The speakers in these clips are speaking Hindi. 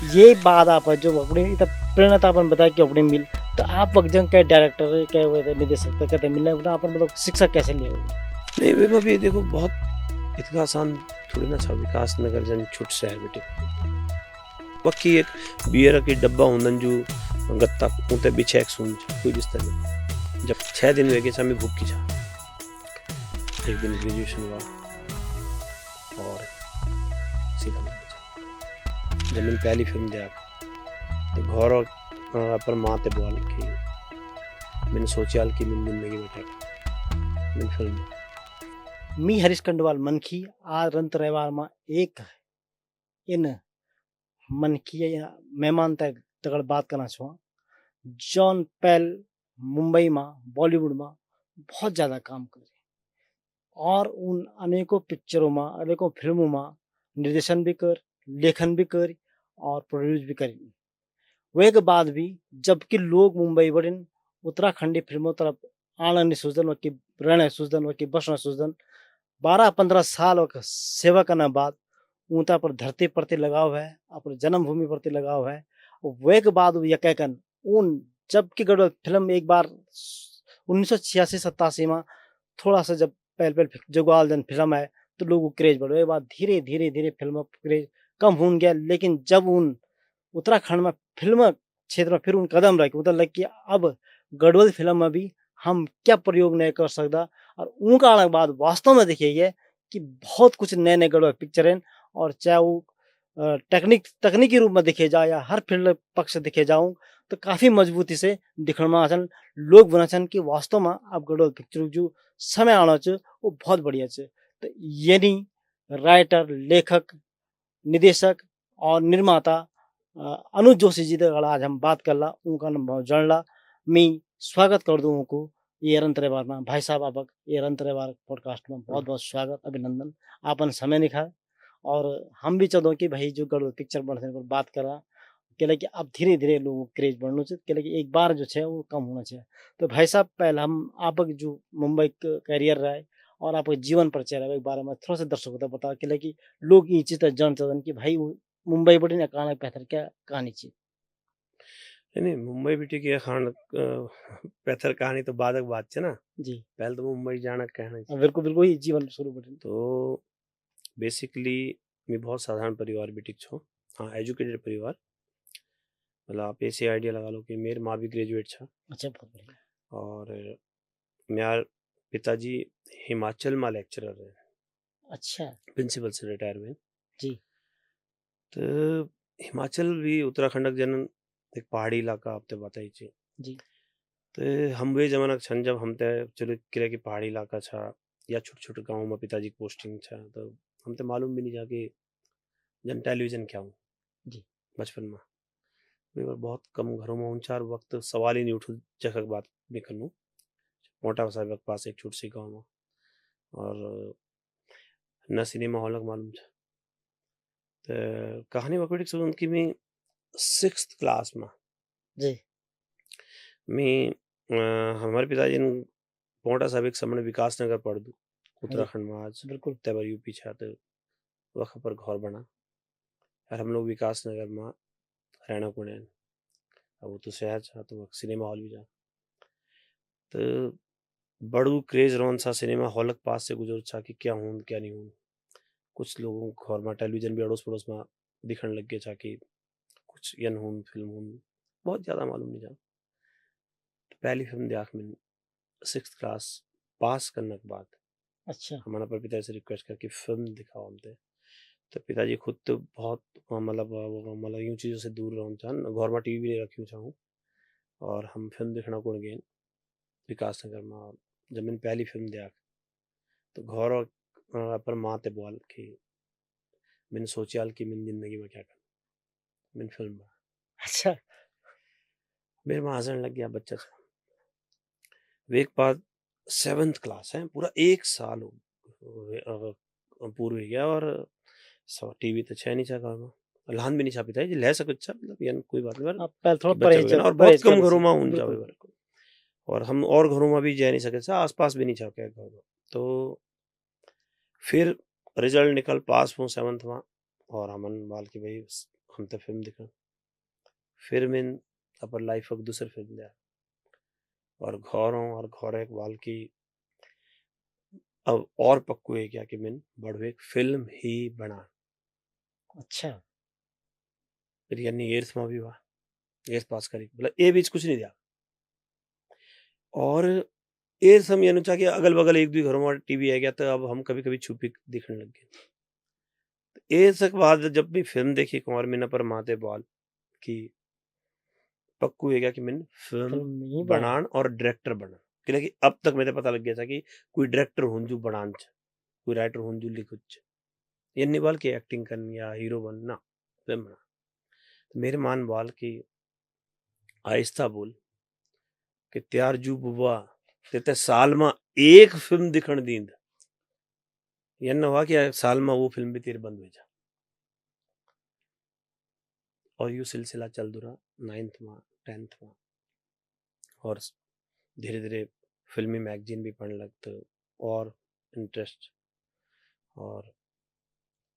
ये बात आप जो अपनी इतना प्रेरणा अपन बताया कि अपनी मिल तो आप वक्जन क्या डायरेक्टर क्या हुए थे निर्देशक तो कहते मिलने मतलब अपन मतलब शिक्षा कैसे लिए हो? नहीं वे अभी देखो बहुत इतना आसान थोड़ी ना था विकास नगर जन छुट शहर बेटे पक्की एक बियर की डब्बा हुंदन जो गत्ता उते बिछे एक सुन कोई बिस्तर नहीं जब 6 दिन वेगे मैं भूख की जा एक दिन ग्रेजुएशन हुआ और सीधा मन जब मैंने पहली फिल्म देखा तो घर और पर माँ ते बोल कि मैंने सोचा कि मैंने जिंदगी में क्या मैंने फिल्म मी हरीश कंडवाल मनखी आ रंत रविवार में एक इन मनखी मेहमान तक तगड़ बात करना छो जॉन पेल मुंबई में बॉलीवुड में बहुत ज़्यादा काम करे और उन अनेकों पिक्चरों में अनेकों फिल्मों में निर्देशन भी कर लेखन भी कर और प्रोड्यूस भी कर वे के बाद भी जबकि लोग मुंबई बड़िन उत्तराखंडी फिल्मों तरफ आना नहीं सोचदन वकी रहना सोचदन वकी बसना सोचदन 12-15 साल वक सेवा करने बाद ऊँता पर धरती प्रति लगाव है अपने जन्मभूमि प्रति लगाव है वे के बाद यह कहकर उन जबकि गढ़ फिल्म एक बार 1986-87 में थोड़ा सा जब पहले पहले जुगाल जन फिल्म है तो लोगों को क्रेज बढ़ो बाद धीरे धीरे धीरे फिल्म क्रेज कम हो गया लेकिन जब उन उत्तराखंड में फिल्म क्षेत्र में फिर उन कदम रखे मतलब लग कि अब गढ़वाल फिल्म में भी हम क्या प्रयोग नहीं कर सकता और उनका आने के बाद वास्तव में देखिए कि बहुत कुछ नए नए गढ़वाल पिक्चर हैं और चाहे वो तकनीकी रूप में देखे जाए या हर फील्ड पक्ष से देखे जाऊँ तो काफ़ी मजबूती से दिखण छन लोग बना छन कि वास्तव में अब गढ़वाल पिक्चर जो समय आना च वो बहुत बढ़िया च तो यानी राइटर लेखक निदेशक और निर्माता अनुज जोशी जी तक आज हम बात कर ला उनका अनुभव जान ला मैं स्वागत कर दूँ उनको ये रंतरे बार में भाई साहब आपक ये रंतरे बार पॉडकास्ट में बहुत बहुत स्वागत अभिनंदन आपन समय निकाल और हम भी चाहते कि भाई जो गढ़ पिक्चर बढ़ने पर बात करा के कि अब धीरे धीरे लोगों को क्रेज बढ़ना चाहिए कि एक बार जो है वो कम होना चाहिए तो भाई साहब पहले हम आप जो मुंबई करियर रहा है और आपके जीवन परिचय रहा है बारे में थोड़ा सा दर्शकों को बता कि लोग ये चीज़ जान चाहते कि भाई वो मुंबई बड़ी ना कहानी बेहतर क्या कहानी चाहिए नहीं मुंबई बेटी की खान पैथर कहानी तो बाधक बात है ना जी पहले तो मुंबई जाना कहना चाहिए बिल्कुल बिल्कुल ये जीवन शुरू बड़ी तो बेसिकली मैं बहुत साधारण परिवार बेटी छो हाँ एजुकेटेड परिवार मतलब आप ऐसे आइडिया लगा लो कि मेरी माँ भी ग्रेजुएट था अच्छा बहुत बढ़िया और मेरे पिताजी हिमाचल में लेक्चरर है अच्छा प्रिंसिपल से रिटायर हुए जी तो हिमाचल भी उत्तराखंड का जन एक पहाड़ी इलाका आप तो बताई चाहिए जी तो हम वे जमाना छन जब हम ते चलो किले की पहाड़ी इलाका छा या छोटे छोटे गाँव में पिताजी की पोस्टिंग छा तो हम तो मालूम भी नहीं जा कि जन टेलीविजन क्या हूँ जी बचपन में वे बार बहुत कम घरों में उन चार वक्त सवाल ही नहीं उठू जगह बात भी कर लूँ मोटा साहब के पास एक छोटी सी गाँव में और न सिनेमा हॉल का मालूम था तो कहानी वकड़ी उनकी मैं 6th क्लास में जी मैं हमारे पिताजी ने पोटा साहब एक समय विकास नगर पढ़ दू हाँ जी उत्तराखंड में आज बिल्कुल तब यूपी छा तो वहाँ पर घर बना और हम लोग विकास नगर में रहना कुने अब वो तो शहर छा तो वहाँ सिनेमा हॉल भी जा तो बड़ू क्रेज रोन सा सिनेमा हॉल के पास से गुजर छा कि क्या हूँ क्या नहीं हूँ कुछ लोगों को घर में टेलीविजन भी अड़ोस पड़ोस में दिखने लग गया छा कि कुछ यन हूँ फिल्म हूँ बहुत ज़्यादा मालूम नहीं जा पहली फिल्म देख मैंने 6th क्लास पास करने के बाद अच्छा हमारा पर पिताजी से रिक्वेस्ट करके फिल्म दिखाओ हमसे तो पिताजी खुद तो बहुत मतलब यूं चीज़ों से दूर रहूँ चाहन घर में टीवी भी नहीं रखी चाहूँ और हम फिल्म देखना कौन गए विकास नगर में और जब मैंने पहली फिल्म देख तो घर और पर माँ ते बोल कि मैंने सोचा कि मैंने जिंदगी में क्या करना मैंने फिल्म में अच्छा मेरे माँ हंसने लग गया बच्चा था वे एक बाद 7th क्लास है पूरा एक साल पूर्व हो गया और टीवी तो छह नहीं छा घर में लहान भी नहीं छा पिता जी ले सको अच्छा मतलब यानी कोई बात नहीं आप पहले थोड़ा कि बच्चा भी ना और बहुत परहेज कम कर घरों सी में उन बिल्कुल जावे बिल्कुल और हम और घरों में भी जा नहीं सके आस पास भी नहीं छा के घर में तो फिर रिजल्ट निकल पास हूँ 7th में और हमन बाल की भाई हम ते फिल्म दिखण फिर मैंने अपन लाइफ एक दूसर फिल्म दिया और घौर एक वाल की अब और पक्कू है क्या कि मैंने बड़ो एक फिल्म ही बना अच्छा फिर यानी एर्थ में भी हुआ एर्थ पास करी मतलब ए बीच कुछ नहीं दिया और एर्थ हम ये चाह कि अगल बगल एक दो घरों में टीवी आ गया तो अब हम कभी कभी छुपी दिखने लग गए एर्थ के बाद जब भी फिल्म देखी कुंवर मीना पर माते बाल की पक्कू है क्या कि मैंने फिल्म फिल्म ही बना बनान और डायरेक्टर बना क्योंकि अब तक मेरे पता लग गया था कि कोई डायरेक्टर हुंजू बनान च कोई राइटर हुंजू लिखुच ये नहीं बाल की एक्टिंग करनी या हीरो बनना फिल्म बना तो मेरे मान बाल की आहिस्ता बोल कि त्यार जू बुबा ते साल में एक फिल्म दिखण दींद ये न हुआ कि साल में वो फिल्म भी तेरे बंद हो जा और यू सिलसिला चल दूरा 9th में 10th में और धीरे धीरे फिल्मी मैगजीन भी पढ़ने लगते और इंटरेस्ट और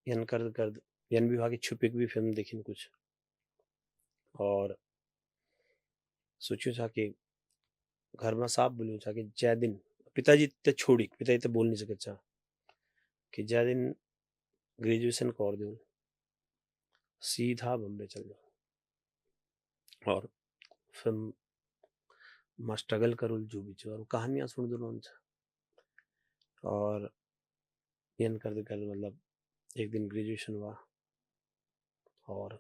यन कर यन भी हुआ कि छुपिक भी फिल्म देखी कुछ और सोचो था कि घर में साफ बोलूँ था कि जय दिन पिताजी ते छोड़ी पिताजी ते बोल नहीं सके था कि जय दिन ग्रेजुएशन कर दूँ सीधा बम्बे चल जाओ और फिल्म में स्ट्रगल करूँ जो भी और कहानियाँ सुन दूँ और यन कर मतलब एक दिन ग्रेजुएशन हुआ और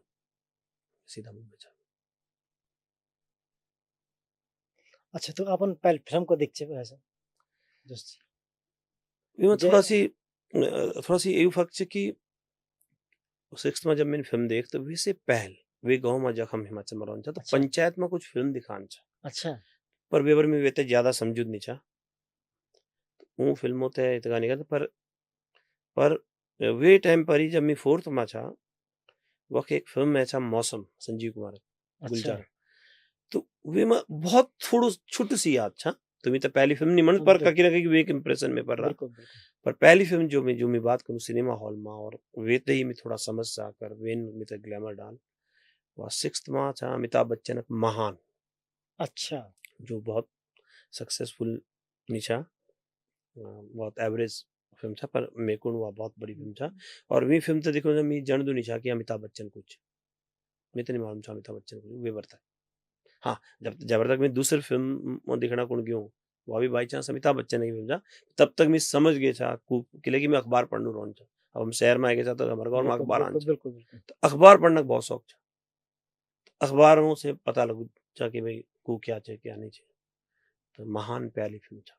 सीधा मुंबई चल अच्छा तो अपन पहले फिल्म को देखचे ऐसा दोस्त में जे थोड़ा सी यही फर्क है कि 6th में जब मैंने फिल्म देख तो वैसे पहल वे गांव में जब हम हिमाचल में रहन तो अच्छा पंचायत में कुछ फिल्म दिखान था अच्छा पर वेबर में वेते ज्यादा समझूद नहीं था वो फिल्मों ते इतना नहीं करता पर वे टाइम पर ही जब मैं 4th में था वक्त एक फिल्म में था मौसम संजीव कुमार अच्छा गुलजार तो वे में बहुत थोड़ो छोटू सी याद था तो मैं तो पहली फिल्म नहीं मन हाँ, पर बिल्कुल कहीं ना कहीं वे एक इंप्रेशन में पड़ रहा बिल्कुल बिल्कुल पर पहली फिल्म जो मैं बात करूँ सिनेमा हॉल में और वे ते ही मैं थोड़ा समझ सा कर वेन में तो ग्लैमर डाल वह 6th में था अमिताभ बच्चन का महान अच्छा जो बहुत सक्सेसफुल निशा बहुत एवरेज फिल्म था पर मेरे को वह बहुत बड़ी फिल्म था और वी फिल्म तो देखो जब मैं जन दो निशा कि अमिताभ बच्चन कुछ मैं तो नहीं मालूम था अमिताभ बच्चन कुछ वे बरता हाँ जब जब तक मैं दूसरी फिल्म में देखना कौन गयो वह भी बाई चांस अमिताभ बच्चन की फिल्म था तब तक मैं समझ गया था किले कि मैं अखबार पढ़ने रोन था अब हम शहर में आ गए था तो हमारे गाँव में बिल्कुल अखबार आन बिल्कुल बिल्कुल बिल्कुल तो अखबार पढ़ने का बहुत शौक था अखबारों से पता लग जा कि भाई को क्या चाहिए क्या नहीं चाहिए तो महान प्यारी फिल्म था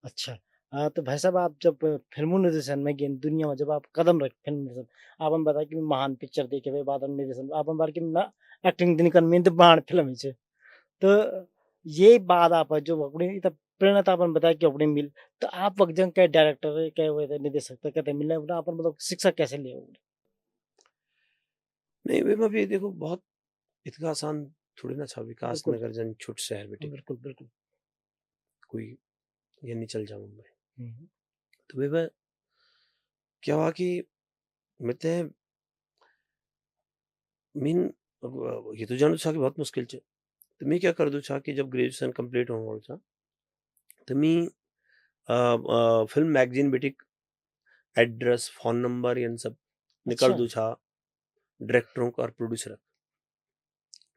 अच्छा तो भाई साहब आप जब फिल्म निर्देशन में गेन दुनिया में जब आप कदम रख फिल्म निर्देशन आपन बता कि महान पिक्चर देखे भाई बाद निर्देशन आपन बार कि ना एक्टिंग दिन कर में तो महान फिल्म ही छे तो ये बात आप जो अपने इतना प्रेरणा तो आपन बताया कि अपने मिल तो आप वक्त जंग के डायरेक्टर के हुए थे निर्देशक तो कहते मिलने अपना अपन मतलब शिक्षा कैसे लिए होंगे नहीं वे में भी देखो बहुत इतना आसान थोड़ी ना था विकास बिल्कुल नगर जन छुट शहर बेटे बिल्कुल बिल्कुल कोई ये नहीं चल जाऊं मैं हम्म, तो वे में क्या हुआ कि मैं मीन ये तो जानू था कि बहुत मुश्किल है तो मैं क्या कर दूँ था कि जब ग्रेजुएशन कंप्लीट होने वाला था तो मैं फिल्म मैगजीन बेटी एड्रेस फोन नंबर इन सब निकल अच्छा दूँ था डायरेक्टरों का और प्रोड्यूसर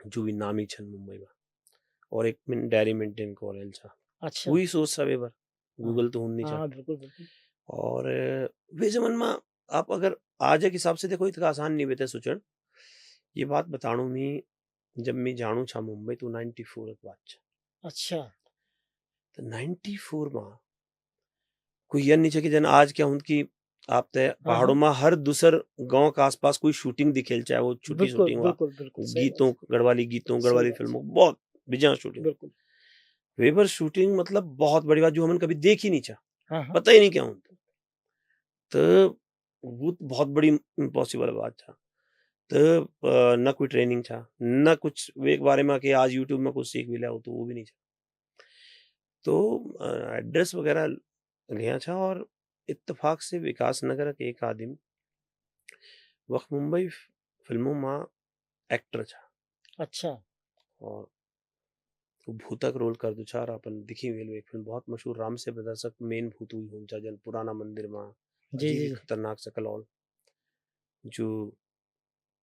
जो भी नामी छन मुंबई में और एक मिन डायरी मेंटेन कॉलेज था अच्छा वही सोच सा वेबर हाँ गूगल तो हूं नहीं हाँ चाह बिल्कुल बिल्कुल और वे जमन में आप अगर आज के हिसाब से देखो इतना आसान नहीं बेते सोचण ये बात बताणु मी जब मैं जानू छा मुंबई तो 94 एक बात छा अच्छा तो 94 में कोई ये नहीं छे कि जन आज क्या हुन कि आप ते हाँ पहाड़ों हाँ में हर दूसर गांव के आसपास कोई शूटिंग दिखेल चाहे वो छोटी बिल्कुल शूटिंग हुआ बिल्कुल बिल्कुल सही बात गीतों सही गढ़वाली बात फिल्मों बहुत बिजा शूटिंग बिल्कुल वेबर शूटिंग मतलब बहुत बड़ी बात जो हमने कभी देखी नहीं चाह हाँ हाँ पता ही नहीं क्या हूं तो वो तो बहुत बड़ी इम्पॉसिबल बात था तो न कोई ट्रेनिंग था न कुछ वे के बारे में कि आज यूट्यूब में कुछ सीख मिला हो तो वो भी नहीं था तो एड्रेस वगैरह लिया था और इत्तेफाक से विकास नगर के एक आदमी वक्त मुंबई फिल्मों में एक्टर छा अच्छा। और वो भूतक रोल कर दो चार अपन दिखी हुई एक फिल्म बहुत मशहूर राम से प्रदर्शक मेन भूत हुई हूँ जन पुराना मंदिर में जी, अजीब जी, ही जी। खतरनाक शकल और जो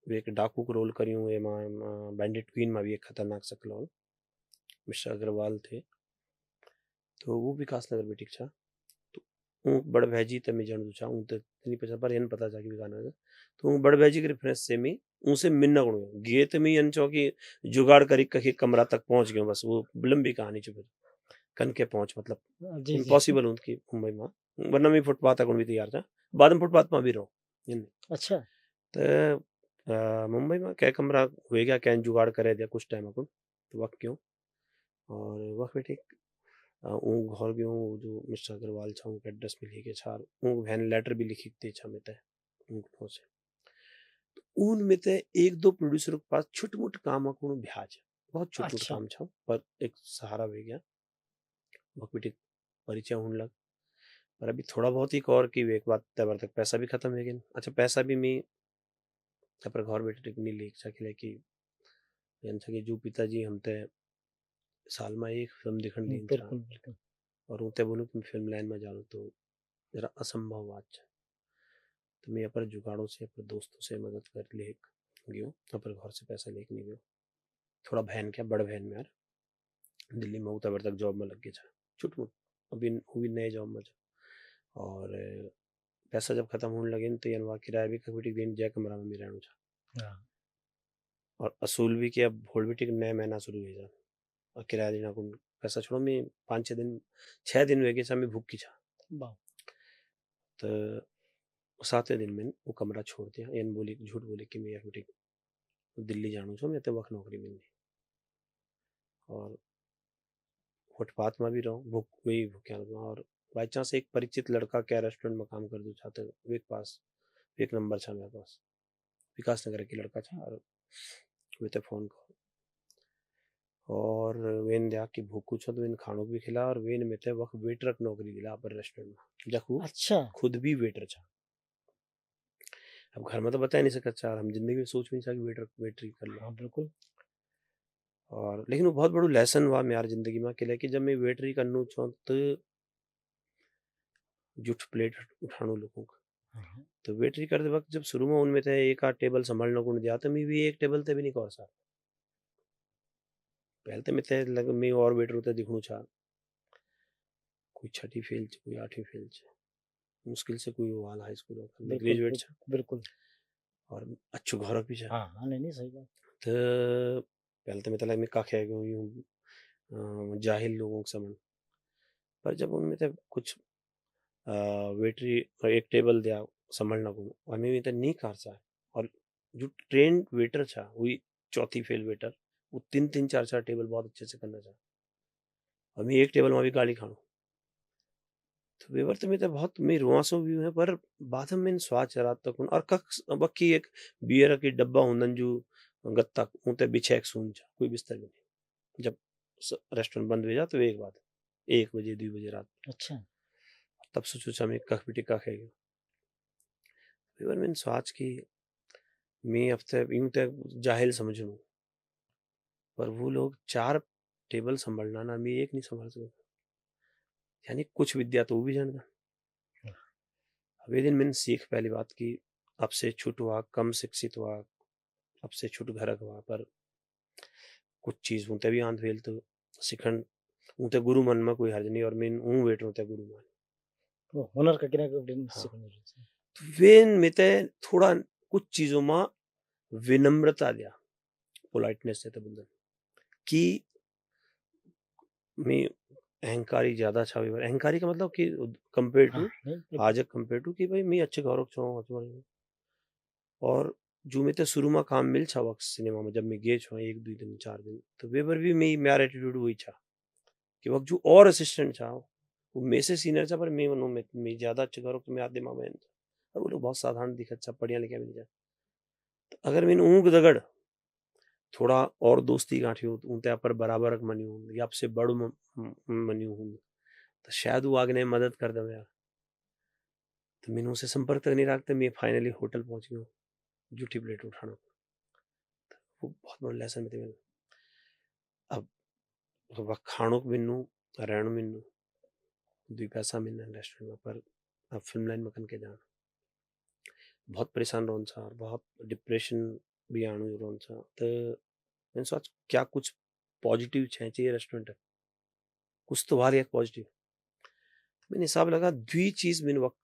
वे एक डाकू को रोल करी हुए बैंडिट क्वीन में भी एक खतरनाक शकल और मिश्रा अग्रवाल थे तो वो विकास नगर में टिक छा तो ऊँ बड़ भैजी ते मैं जान छा ऊँ ते इतनी पता पर इन पता जा कि गाना है तो ऊँ बड़ भैजी के रेफरेंस से मैं ऊँ से मिलना गुण गे तो मैं अन चो कि जुगाड़ करी कहीं कमरा तक पहुंच गयो बस वो लंबी कहानी चुप कन के पहुंच मतलब जी, जी। इम्पॉसिबल उनकी मुंबई में वरना मैं फुटपाथ तक भी तैयार था बाद में फुटपाथ में भी रहो इन अच्छा। तो मुंबई में क्या कमरा हुए गया क्या जुगाड़ करे दिया कुछ टाइम अपन तो वक्त क्यों और वक्त भी ठीक ऊँ घर गयो जो मिस्टर अग्रवाल छा उनके एड्रेस में लिखे छा ऊँ वैन लेटर भी लिखी दे छा में उनको से उन में ते एक दो प्रोड्यूसर के पास छोट मोट काम को ब्याज बहुत छोट मोट अच्छा। काम छा पर एक सहारा हो गया वक्त भी ठीक परिचय होने लग पर अभी थोड़ा बहुत ही और की एक बात तब तक पैसा भी खत्म है गया अच्छा पैसा भी मैं पर घर बैठे टिक नहीं ले सके कि जन सके जो पिताजी हम ते साल में एक फिल्म दिखन दी था बिल्कुल, बिल्कुल। और उनते बोलूँ कि मैं फिल्म लाइन में जाऊँ तो जरा असंभव बात है तो मैं अपन जुगाड़ों से अपन दोस्तों से मदद कर ले गयो अपन घर से पैसा लेके नहीं गयो थोड़ा बहन क्या बड़ बहन में यार दिल्ली में उतर तक जॉब में लग गया था छुट मुट अभी वो भी नए जॉब में था और पैसा जब खत्म होने लगे तो यनवा किराया भी कभी दिन जय कमरा में रहना था हाँ। और असूल भी किया भोल भी टिक नया महीना शुरू हो जा और किराया देना को पैसा छोड़ो मैं 5 6 दिन 6 दिन वे गए मैं भूख की छा वाह! तो 7वें दिन मैंने वो कमरा छोड़ दिया यानी बोली झूठ बोली कि मैं यार दिल्ली जाणू छो मैं तो वक्त नौकरी मिलनी और फुटपाथ में भी रहूँ भूख वही भूख्या रहूँ और बाई चांस एक परिचित लड़का क्या रेस्टोरेंट में काम कर दो चाहते एक पास एक नंबर था मेरे पास विकास नगर की लड़का था और वे तो फोन करो और वेन दिया कि भूखू छो तो वेन खानों भी खिला और वेन में ते वक्त वेटर की नौकरी दिला पर रेस्टोरेंट में जखू अच्छा। खुद भी वेटर था अब घर में तो बता नहीं सकता चार हम जिंदगी में सोच भी नहीं सकते वेटर वेटरी कर लो हाँ, बिल्कुल। और लेकिन वो बहुत बड़ो लेसन हुआ मेरी जिंदगी में कि लेकिन जब मैं वेटरी करनू छो तो जुठ प्लेट उठानो लोगों का हाँ, हाँ। तो वेटरी करते वक्त जब शुरू में उनमें थे एक आध टेबल संभालने को दिया तो मैं भी एक टेबल ते भी नहीं कर सा पहले तो मैं थे लग मैं और वेटर होते दिखूं छा कोई छठी फेल छे कोई आठवीं फेल छे मुश्किल से कोई वो हाल हाई स्कूल में बिल्कुल, ग्रेजुएट छा बिल्कुल। और अच्छो घर भी छा हाँ, हाँ, नहीं, नहीं, सही बात। तो पहले तो मैं लग मैं काखे गयो यूं जाहिल लोगों के समन पर जब उनमें थे कुछ वेटरी एक टेबल दिया संभालना को हमें भी तो नहीं कर सा और जो ट्रेंड वेटर था वही चौथी फेल वेटर वो तीन तीन चार चार टेबल बहुत अच्छे से करना चाह और मैं एक टेबल में भी गाली खाऊं तो वेवर तो मैं तो बहुत मैं रुआसो भी है पर बाद में स्वाद चरा तक और कक बक्की एक बियर की डब्बा हुंदन जो गत्ता उते बिछे एक सून जा कोई बिस्तर भी नहीं जब रेस्टोरेंट बंद हो जा तो एक बात 1 बजे 2 बजे रात अच्छा। तब सोचो मैं कख भी टिक्का खाएगा वेवर मैंने स्वाच की मैं हफ्ते यूं तक जाहिल समझ लूँ पर वो लोग 4 टेबल संभालना ना मैं एक नहीं संभाल सकता यानी कुछ विद्या तो वो भी जानता अब ये दिन मैंने सीख पहली बात की अब से छुट हुआ कम शिक्षित हुआ अब से छुट घर हुआ पर कुछ चीज उनते भी आंत भेल तो सिखन उनते गुरु मन में कोई हर्ज नहीं और मैं ऊँ वेट होते गुरु मान तो हुनर का किना को दिन हाँ सीखने चाहिए। तो वे में ते थोड़ा कुछ चीजों में विनम्रता दिया पोलाइटनेस से तो बुंदन कि मैं अहंकारी ज्यादा छा अहंकारी का मतलब कि कंपेयर हाँ, टू नहीं, आज कंपेयर टू कि भाई मैं अच्छे गौरव छो और जो मैं तो शुरू में काम मिल छा वक्त सिनेमा में जब मैं गए छो 1 2 दिन 4 दिन तो वेबर भी मैं मेरा एटीट्यूड वही छा कि वक्त जो और असिस्टेंट छा वो मैं से सीनियर छा पर मैं मनो मैं ज्यादा अच्छे गौरव तो मैं आधे दिमाग में और वो लोग बहुत साधारण दिखत छा पढ़िया लिखा भी नहीं जा तो अगर मैंने ऊँग दगड़ थोड़ा और दोस्ती गांठी हो उनते पर बराबर मनी हूँ या आपसे बड़ मनी हूँ तो शायद वो आगे मदद कर दे यार तो मैंने उनसे संपर्क तक नहीं रखते मैं फाइनली होटल पहुंच गया जूठी प्लेट उठाना वो बहुत बड़ो लेसन मिते मिल अब वख खाणोक मिन्नु रहणु मिन्नु 2 पैसा मिलना रेस्टोरेंट में पर अब फिल्म लाइन में कन के जाना बहुत परेशान रोन छ और बहुत डिप्रेशन भी आणु रोन छ तो मैंने सोच क्या कुछ पॉजिटिव छे चाहिए रेस्टोरेंट कुछ तो वार एक पॉजिटिव मैंने हिसाब लगा द्वि चीज मैंने वक्त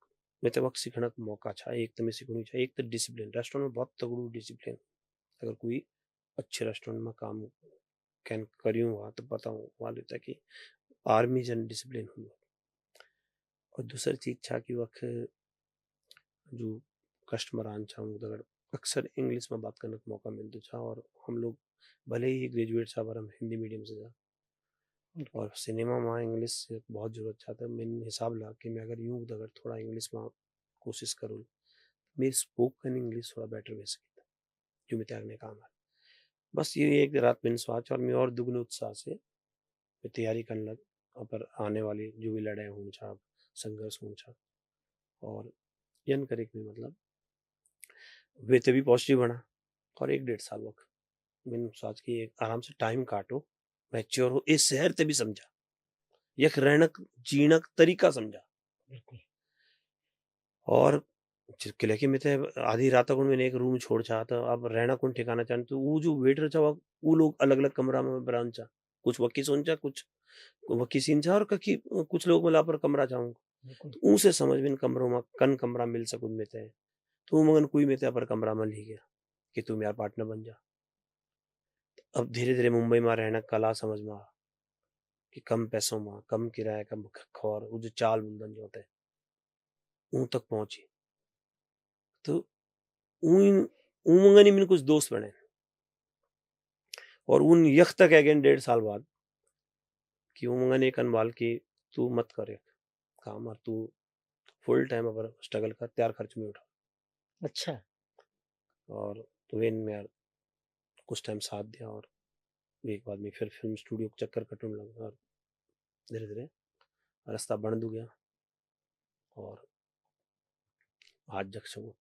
मैं तो वक्त सीखने का मौका था एक तो मैं सीखनी चाहिए एक तो डिसिप्लिन रेस्टोरेंट में बहुत तगड़ू डिसिप्लिन अगर कोई अच्छे रेस्टोरेंट में काम कैन करियो हुआ तो पता हुआ लेता कि आर्मी जन डिसिप्लिन हुआ और दूसरी चीज था कि वक्त जो कस्टमर आन छा अगर अक्सर इंग्लिश में बात करने का मौका मिलता था और हम लोग भले ही ग्रेजुएट था पर हम हिंदी मीडियम से जा और सिनेमा में इंग्लिश से बहुत जरूरत चाहता मैंने हिसाब लगा कि मैं अगर यूँ अगर थोड़ा इंग्लिश में कोशिश करूँ मेरी स्पोकन इंग्लिश थोड़ा बेटर हो सकता जो मैं त्यागने काम है बस ये एक रात मैंने सोचा और मैं और दुगने उत्साह से मैं तैयारी करने लग पर आने वाली जो भी लड़ाई हों छा संघर्ष हों छा और यन करे कि मतलब वे तो भी पॉजिटिव बना और 1-1.5 साल वक्त मैंने सोच कि एक आराम से टाइम काटो मैच्योर हो इस शहर ते भी समझा यख रहनक जीणक तरीका समझा बिल्कुल और किले के मिते आधी रात को मैंने एक रूम छोड़ चाहा था अब रहना कौन ठिकाना चाह तो वो जो वेटर था वो लोग अलग अलग कमरा में बरान चा कुछ वक्की सोन चा कुछ वक्की सीन चा और ककी कुछ लोग मला पर कमरा चाहूंगा तो उनसे समझ में कमरों में कन कमरा मिल सकूं मिते तो मगन कोई मिते पर कमरा में ली गया कि तुम यार पार्टनर बन जा अब धीरे धीरे मुंबई में रहना कला समझ में आ कि कम पैसों में कम किराया कम खौर वो जो चाल बुंदन जो होते उन तक पहुंची तो उन उमंगनी में कुछ दोस्त बने और उन यख तक अगेन 1.5 साल बाद कि उमंगन एक अनबाल की तू मत करे काम और तू फुल टाइम अगर स्ट्रगल कर त्यार खर्च में उठा अच्छा और तो वे में यार कुछ टाइम साथ दिया और एक बाद में फिर फिल्म स्टूडियो चक्कर कटने लगा और धीरे धीरे रास्ता बन दू गया और आज जग सब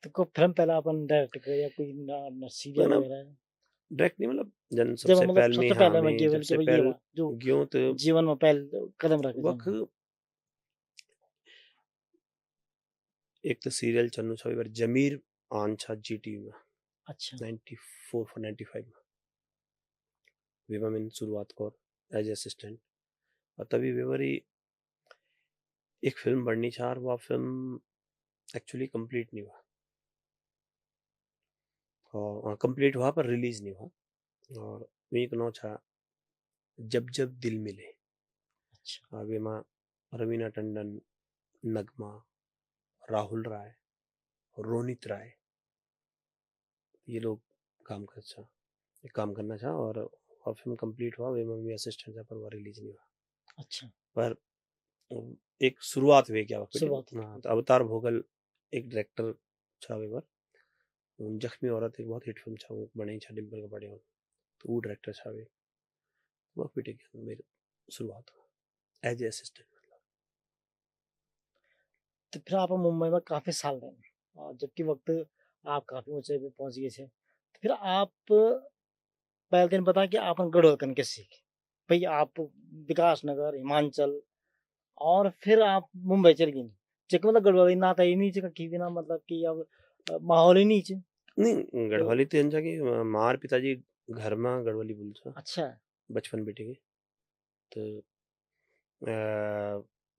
तो को फिल्म पहला अपन डायरेक्ट करे या कोई ना सीरियल ना वगैरह डायरेक्ट नहीं मतलब जन जब सबसे मतलब पहले में सबसे हाँ पहले मैं में केवल सबसे केवल ये पहले हुआ जो ग्यों तो जीवन में पहले कदम रखे वक्त एक तो सीरियल चन्नू छवि पर जमीर आन छा जीटीवी में अच्छा 94 for 95 में वेवा में शुरुआत कर एज असिस्टेंट और तभी वेवरी एक फिल्म बननी छा और वह फिल्म एक्चुअली कंप्लीट नहीं हुआ और कंप्लीट हुआ पर रिलीज नहीं हुआ और वीक नो छा जब जब दिल मिले अच्छा और वेमा रवीना टंडन नगमा राहुल राय रोनित राय ये लोग काम कर छा काम करना था और फिल्म कंप्लीट हुआ वेमा भी असिस्टेंट था पर वो रिलीज नहीं हुआ अच्छा पर एक शुरुआत हुई क्या वक्त शुरुआत हाँ तो अवतार भोगल एक डायरेक्टर छा वेवर जख्मी औरत एक बहुत हिट फिल्म छा वो बने छा डिम्पल का बड़े तो वो डायरेक्टर छा वे वो पिटे मेरे शुरुआत हुआ एज ए असिस्टेंट तो फिर आप मुंबई में काफी साल रहे और जबकि वक्त आप काफी ऊंचे पे पहुंच गए थे तो फिर आप पहले दिन बता कि आप गढ़वाल कन के सीखे भाई आप विकास नगर हिमाचल और फिर आप मुंबई चल गए चेक मतलब गढ़वाली ना था ही नहीं चेक की बिना मतलब कि अब माहौल ही नहीं चे नहीं गढ़वाली तो अंजा की मार पिताजी घर में गढ़वाली बोलता अच्छा बचपन बेटे के तो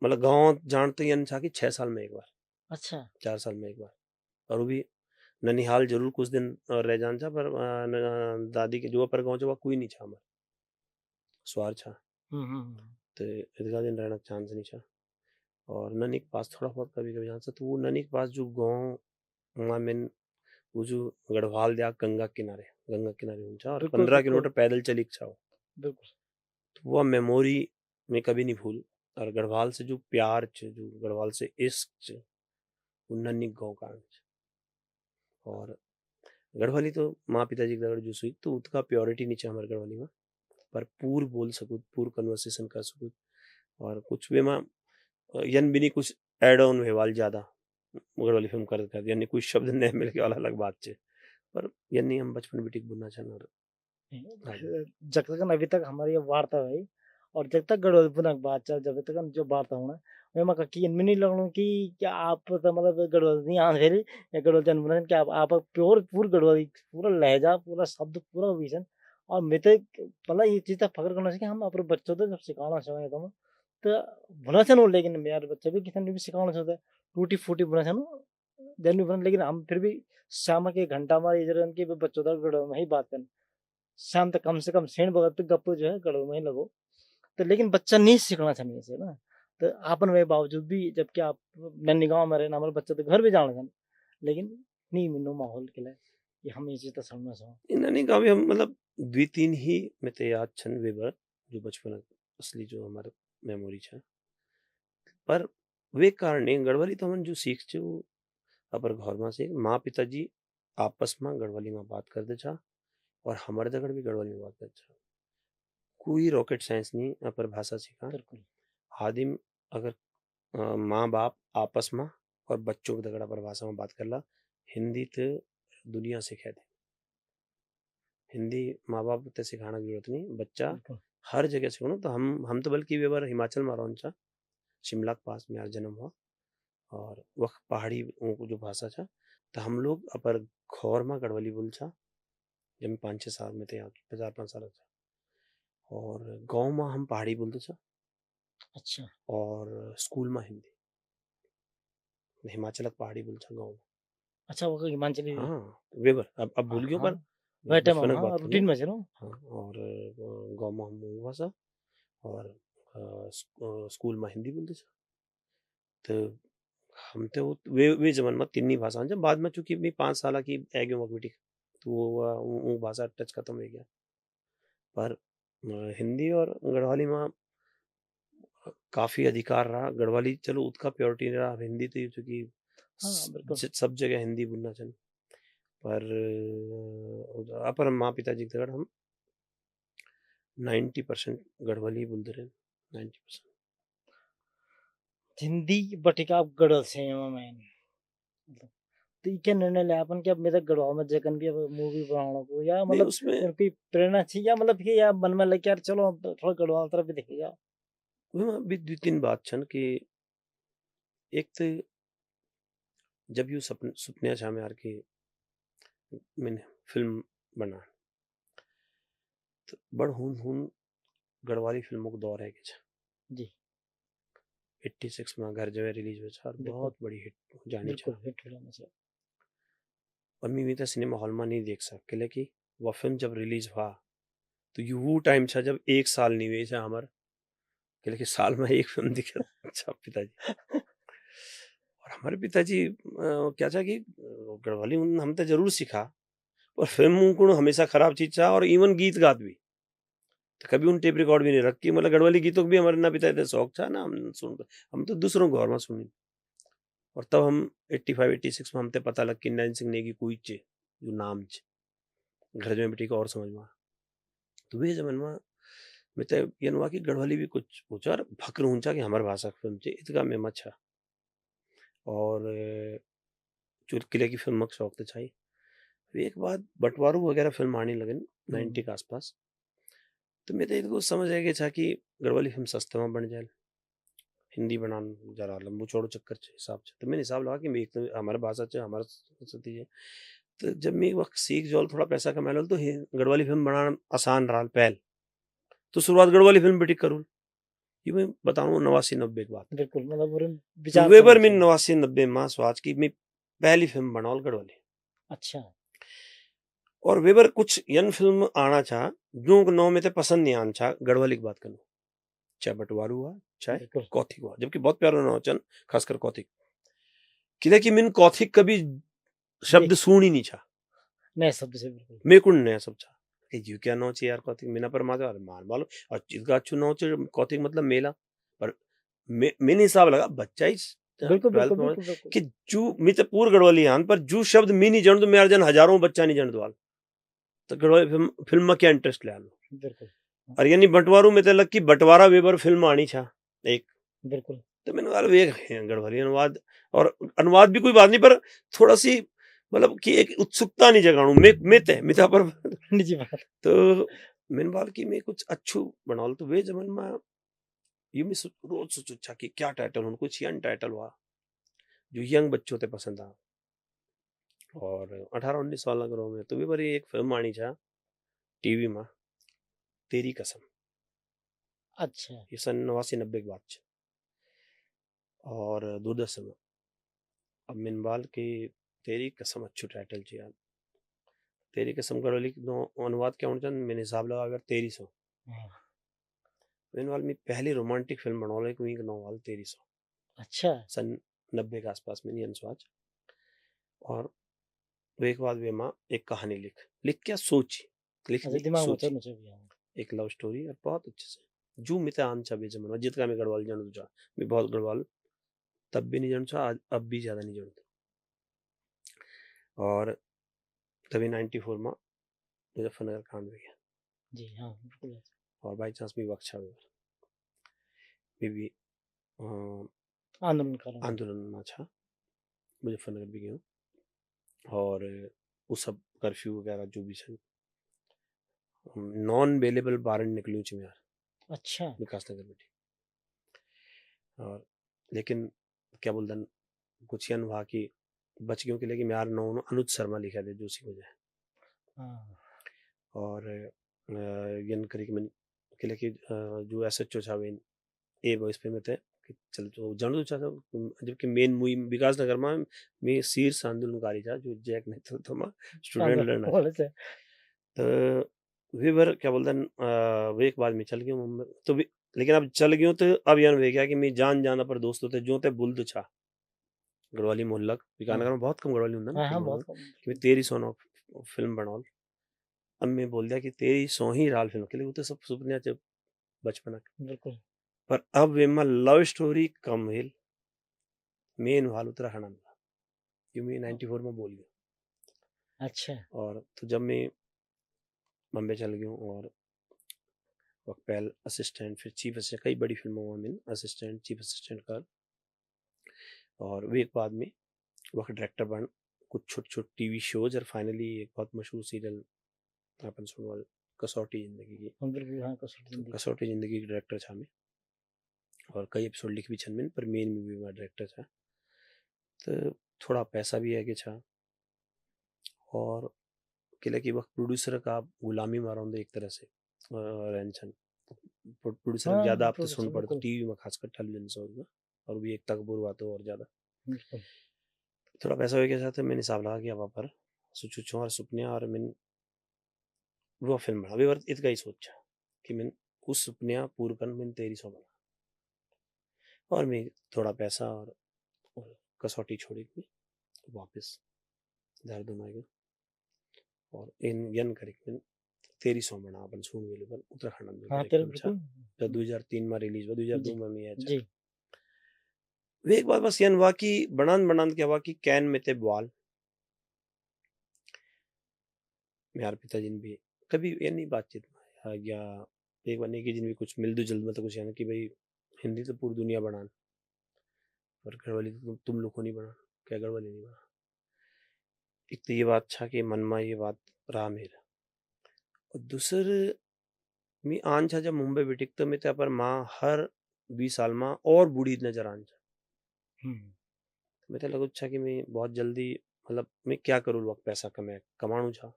मतलब गांव जानते ही अनछा कि 6 साल में एक बार अच्छा 4 साल में एक बार और वो भी ननिहाल जरूर कुछ दिन रह जान छा पर दादी के जो पर गांव जो कोई नहीं छा हमार स्वार छा तो इतना दिन रहना चांस नहीं छा और ननी के पास थोड़ा बहुत कभी कभी जान सा तो वो ननी के पास जो गाँव में वो जो गढ़वाल दिया गंगा किनारे ऊंचा और 15 किलोमीटर पैदल चली छा बिल्कुल तो वो मेमोरी में कभी नहीं भूल और गढ़वाल से जो प्यार जो गढ़वाल से इश्क वो नन्नी गाँव का और गढ़वाली तो माँ पिताजी की जो सुई तो उसका प्योरिटी नीचे हमारे गढ़वाली में पर पूर बोल सकूँ पूर कन्वर्सेशन कर सकूँ और कुछ भी माँ यन भी नहीं कुछ एड ऑन व्यवहार ज़्यादा गढ़वाली फिल्म कर यानी कुछ शब्द नहीं मिल के वाला अलग बात है पर यानी हम बचपन बिटिक बुना छन और जब तक अभी तक हमारी ये वार्ता है और जब तक गढ़वाल पुनः बात चल जब तक जो वार्ता होना मैं मका की इनमें नहीं लगणो कि क्या आप तो मतलब गढ़वाल नहीं आन फेरी या गढ़वाल जन बुना क्या आप प्योर पूर गढ़वाली पूरा लहजा पूरा शब्द पूरा विजन और मैं तो मतलब ये चीज़ तो फख्र करना चाहिए कि हम अपने बच्चों को जब सिखाना चाहिए तो बुना चाहिए लेकिन मेरे बच्चे भी किसी ने भी सिखाना चाहते हैं टूटी फूटी बुना चाहिए जन भी बुना लेकिन हम फिर भी शाम के घंटा हमारे इधर उनके बच्चों तक गढ़वाल में ही बात करें शाम तक कम से कम सेठ वक्त गप्प जो है गढ़वाल में ही लगो तो लेकिन बच्चा नहीं सीखना चाहिए से ना तो आपन वे बावजूद भी जबकि आप नन्नी गाँव में रहना हमारे बच्चे तो घर भी जाना चाहिए लेकिन नहीं मिनो माहौल के लिए कि हम ये चीज़ तो समझना चाहिए इन्होंने कहा भी हम मतलब 2-3 ही में ते याद छन वेबर जो बचपन असली जो हमारे मेमोरी छा पर वे कारण गढ़वाली तो हम जो सीख छे वो अपर घर में से माँ पिताजी आपस में गढ़वाली में बात कर दे छा और हमारे दगड़ भी गढ़वाली में बात कर छा कोई रॉकेट साइंस नहीं अपर भाषा सीखा बिल्कुल आदिम अगर माँ बाप आपस में और बच्चों के दगड़ा पर भाषा में बात करला हिंदी तो दुनिया सिखा दे हिंदी माँ बाप ते सिखाना की जरूरत नहीं बच्चा बिल्कुल हर जगह सीखो तो हम तो बल्कि वे बार हिमाचल में रहो छा शिमला के पास मेरा जन्म हुआ और वह पहाड़ी वो जो भाषा था तो हम लोग अपर घौर में गढ़वाली बोल छा जब मैं 5-6 साल में थे यहाँ 4-5 साल था और गाँव में हम पहाड़ी बोलते छा अच्छा और स्कूल में हिंदी हिमाचल के पहाड़ी बोल छा गाँव में अच्छा वो हिमाचली हाँ वेबर अब भूल गयो हाँ पर वह टाइम बचपन की हाँ बात रूटीन में चलो हाँ और गाँव में हम वो भाषा और स्कूल में हिंदी बोलते छा तो हम तो वे जमान में तीन भाषा जब बाद में चूंकि मैं 5 साल की आ गयो मगबिटी तो वो भाषा टच खत्म हो गया पर हिंदी और गढ़वाली में काफी अधिकार रहा गढ़वाली चलो उसका प्योरिटी रहा हिंदी तो चूंकि हाँ बिल्कुल सब जगह हिंदी बोलना चाहिए पर अपर माँ पिताजी के दगड़ हम 90% गढ़वाली बोलते रहे 90%। हिंदी बटिका आप गढ़ल से मैं मतलब तो ये क्या निर्णय लिया अपन कि अब मेरे गढ़वाल में जगन भी अब मूवी बनाना को या नहीं मतलब उसमें कोई प्रेरणा थी या मतलब कि या मन में लगे यार चलो अब थोड़ा गढ़वाल तरफ भी देखेगा भी 2-3 बात छन कि एक तो जब यू सपने छा में यार कि मैंने फिल्म बना तो बड़ हुन गढ़वाली फिल्मों को दौर है कि जी 86 में घर जो है रिलीज हुआ था और बिल्कुल बहुत बड़ी हिट जानी बिल्कुल छा हिट फिल्म है और मैं तो सिनेमा हॉल में नहीं देख सकते लेकिन वह फिल्म जब रिलीज हुआ तो यू वो टाइम था जब 1 साल नहीं हुए था हमारे कि लेकिन साल में एक फिल्म दिखा अच्छा पिताजी और हमारे पिताजी क्या था कि गढ़वाली हम तो जरूर सीखा पर फिल्म उनको हमेशा खराब चीज था और इवन गीत गात भी तो कभी उन टेप रिकॉर्ड भी नहीं रखी मतलब गढ़वाली गीतों को भी हमारे ना पिता इतना शौक था ना हम सुन हम तो दूसरों घर में सुनी और तब हम 85-86 में हमते पता लग कि नैन सिंह नेगी कोई चे जो नाम चे घर में बेटी को और समझ में तो वे जमन में मैं तो ये हुआ कि गढ़वाली भी कुछ पूछा और फक्र ऊंचा कि हमारे भाषा की फिल्म चे इतका में अच्छा और चुटकिले की फिल्म शौक तो चाहिए एक बाद बंटवारू वगैरह फिल्म आने लगे 90 के आसपास तो मैं तो इनको समझ आ गया था कि गढ़वाली फिल्म सस्ते में बन जाए हिंदी बनाना जरा लंबू चौड़ो चक्कर हिसाब से तो मैंने हिसाब लगा कि मैं एक तो हमारे भाषा से हमारा संस्कृति है तो जब मैं एक वक्त सीख जो थोड़ा पैसा कमा लो तो गढ़वाली फिल्म बनाना आसान रहा पहल तो शुरुआत गढ़वाली फिल्म बेटी करूँ ये मैं बताऊँ 89-90 की बात बिल्कुल मतलब तो वेबर में 89-90 माह स्वाज की मैं पहली फिल्म बनाओ गढ़वाली अच्छा और वेबर कुछ यन फिल्म आना चाह जो नौ में ते पसंद नहीं आना चाह गढ़वाली की बात करूँ चाहे बंटवारू हुआ चाहे कौथिक हुआ जबकि बहुत प्यारा ना चन खासकर कौथिक किले कि मैंने कौथिक कभी शब्द सुन ही नहीं चाह नए शब्द से बिल्कुल मेरे को नया शब्द चाह यू क्या नौ चाहिए यार कौथिक मीना पर माता मान वालो और इसका अच्छू नौ चाहिए कौथिक मतलब मेला पर मैंने हिसाब लगा बच्चा ही बिल्कुल बिल्कुल कि जू मैं तो पूर गढ़वाली हान पर जू शब्द मी नहीं जान तो मेरा जन हजारों बच्चा नहीं जान दो तो गढ़वाली फिल्म में क्या इंटरेस्ट ले लो बिल्कुल और यानी बंटवारू में तो लग की बंटवारा वेबर फिल्म आनी छा एक बिल्कुल तो मैंने कहा एक गढ़वाली अनुवाद और अनुवाद भी कोई बात नहीं पर थोड़ा सी मतलब कि एक उत्सुकता नहीं जगाणु मित है मिता पर निजी बात तो मैंने बाल की मैं कुछ अच्छू बनाओ तो वे जमन में ये मैं रोज सोचू छा कि क्या टाइटल हो कुछ यंग टाइटल हुआ जो यंग बच्चों ते पसंद आ और 18-19 साल करो में तो भी बड़ी एक फिल्म आनी छा टीवी में तेरी कसम अच्छा ये सन 89-90 की बात छे और दूरदर्शन में अब मैंने बाल की तेरी कसम अच्छू टाइटल छे यार तेरी कसम करो नो अनुवाद क्या होना चाहिए मैंने हिसाब लगा अगर 1300 हाँ, मैंने वाल में पहली रोमांटिक फिल्म बनौले कोई का नाम वाल 1300 अच्छा सन 90 के आसपास में नहीं अनुवाद और वो एक बाद वे माँ एक कहानी लिख क्या सोची लिख अच्छा नहीं दिमाग में सोची चढ़ना चाहिए हाँ। एक लव स्टोरी और बहुत अच्छे से जू मिते आन चा बे जमन जित का मैं गढ़वाल जानू चा मैं बहुत गढ़वाल तब भी नहीं जानू चा अब भी ज्यादा नहीं जानता और तभी 94 में मुजफ्फरनगर कांड हो गया जी हाँ बिल्कुल और बाई चांस भी वक्षा में भी आंदोलन करो आंदोलन में छा मुजफ्फरनगर भी गयो और वो सब कर्फ्यू वगैरह जो भी छन नॉन अवेलेबल बारन निकलू च यार अच्छा विकास नगर में और लेकिन क्या बोलते कुछ यन वहाँ की बच गयों के लिए कि मैं यार नौ अनुज शर्मा लिखा दे जोशी वजह हाँ और यन करी मन के लिए कि जो एस एच ओ छा वे ए वॉइस पे में थे कि चल तो जानू छा जबकि मेन मुई विकास नगर में मैं शीर्ष आंदोलनकारी था जो जैक नेतृत्व में स्टूडेंट लड़ना बोले से तो वे बार क्या बोलते हैं वे एक बार मैं चल गया मुंबई तो भी लेकिन अब चल गयो तो अब यार वे क्या कि मैं जान जाना पर दोस्तों थे जो थे बुल्द छा गढ़वाली मोहल्लक हाँ विकानगर में बहुत कम गढ़वाली होता ना हाँ हाँ फिल्म बहुत कि कम मैं तेरी सोना फिल्म बनाओ अब मैं बोल दिया कि तेरी सौ ही राल फिल्म के लिए वो तो सब सुपने जब बचपन बिल्कुल पर अब वे में लव स्टोरी कम हिल मेन हाल उत्तराखंड में क्यों मैं 94 में बोल गया अच्छा और तो जब मैं बम्बे चल गया और वक्त पहल असिस्टेंट फिर चीफ असिस्टेंट कई बड़ी फिल्मों में असिस्टेंट चीफ असिस्टेंट कर और वे एक बाद में वक्त डायरेक्टर बन कुछ छोटे छोटे टीवी शोज और फाइनली एक बहुत मशहूर सीरियल अपन सुनने वाले कसौटी जिंदगी की हम बिल्कुल हाँ कसौटी तो जिंदगी कसौटी जिंदगी के डायरेक्टर छा मैं और कई एपिसोड लिख भी छन में पर मेन में भी मैं डायरेक्टर था तो थोड़ा पैसा भी है कि छा और किले की वक्त प्रोड्यूसर का गुलामी मारा होंगे एक तरह से रहन छन प्रोड्यूसर ज्यादा हाँ आप तो प्रोड्यूसर सुन पड़ते बिल्कुल टीवी में खासकर टेलीविजन शो में और भी एक तकबूर हुआ तो और ज्यादा बिल्कुल थोड़ा पैसा हो गया था मैंने हिसाब लगा कि अब पर सोचो और सुपने और मैंने वो फिल्म बना अभी इतना ही सोचा कि मैंने उस सुपने पूर्ण कर मैंने तेरी सौ बना और मैं थोड़ा पैसा और कसौटी छोड़ी मैं वापस देहरादून आ गया और इन यन करके मैंने तेरी सौ बना अपन सुन अवेलेबल उत्तराखंड में हाँ तेरे कार्यक्रम छा बिल्कुल जब 2003 में रिलीज हुआ 2002 जी में मैं आया जी वे एक बात बस यन हुआ कि बनान बनान क्या हुआ कि कैन में थे बवाल मेरे पिताजी ने भी कभी ये नहीं बातचीत में या एक बनने की जिन भी कुछ मिलदु जल्द में तो कुछ यानी कि भाई हिंदी तो पूरी दुनिया बनान पर घर वाली तो तुम लोग को नहीं बना क्या घर वाली नहीं बना एक तो ये बात छा कि मन में ये बात रहा मेरा और दूसर मी आन छा जब मुंबई बिटिक तो मैं पर माँ हर 20 साल में और बूढ़ी नजर आन छा हम्म मैं तो लगो छा कि मैं बहुत जल्दी मतलब मैं क्या करूँ वक्त पैसा कमाणू छा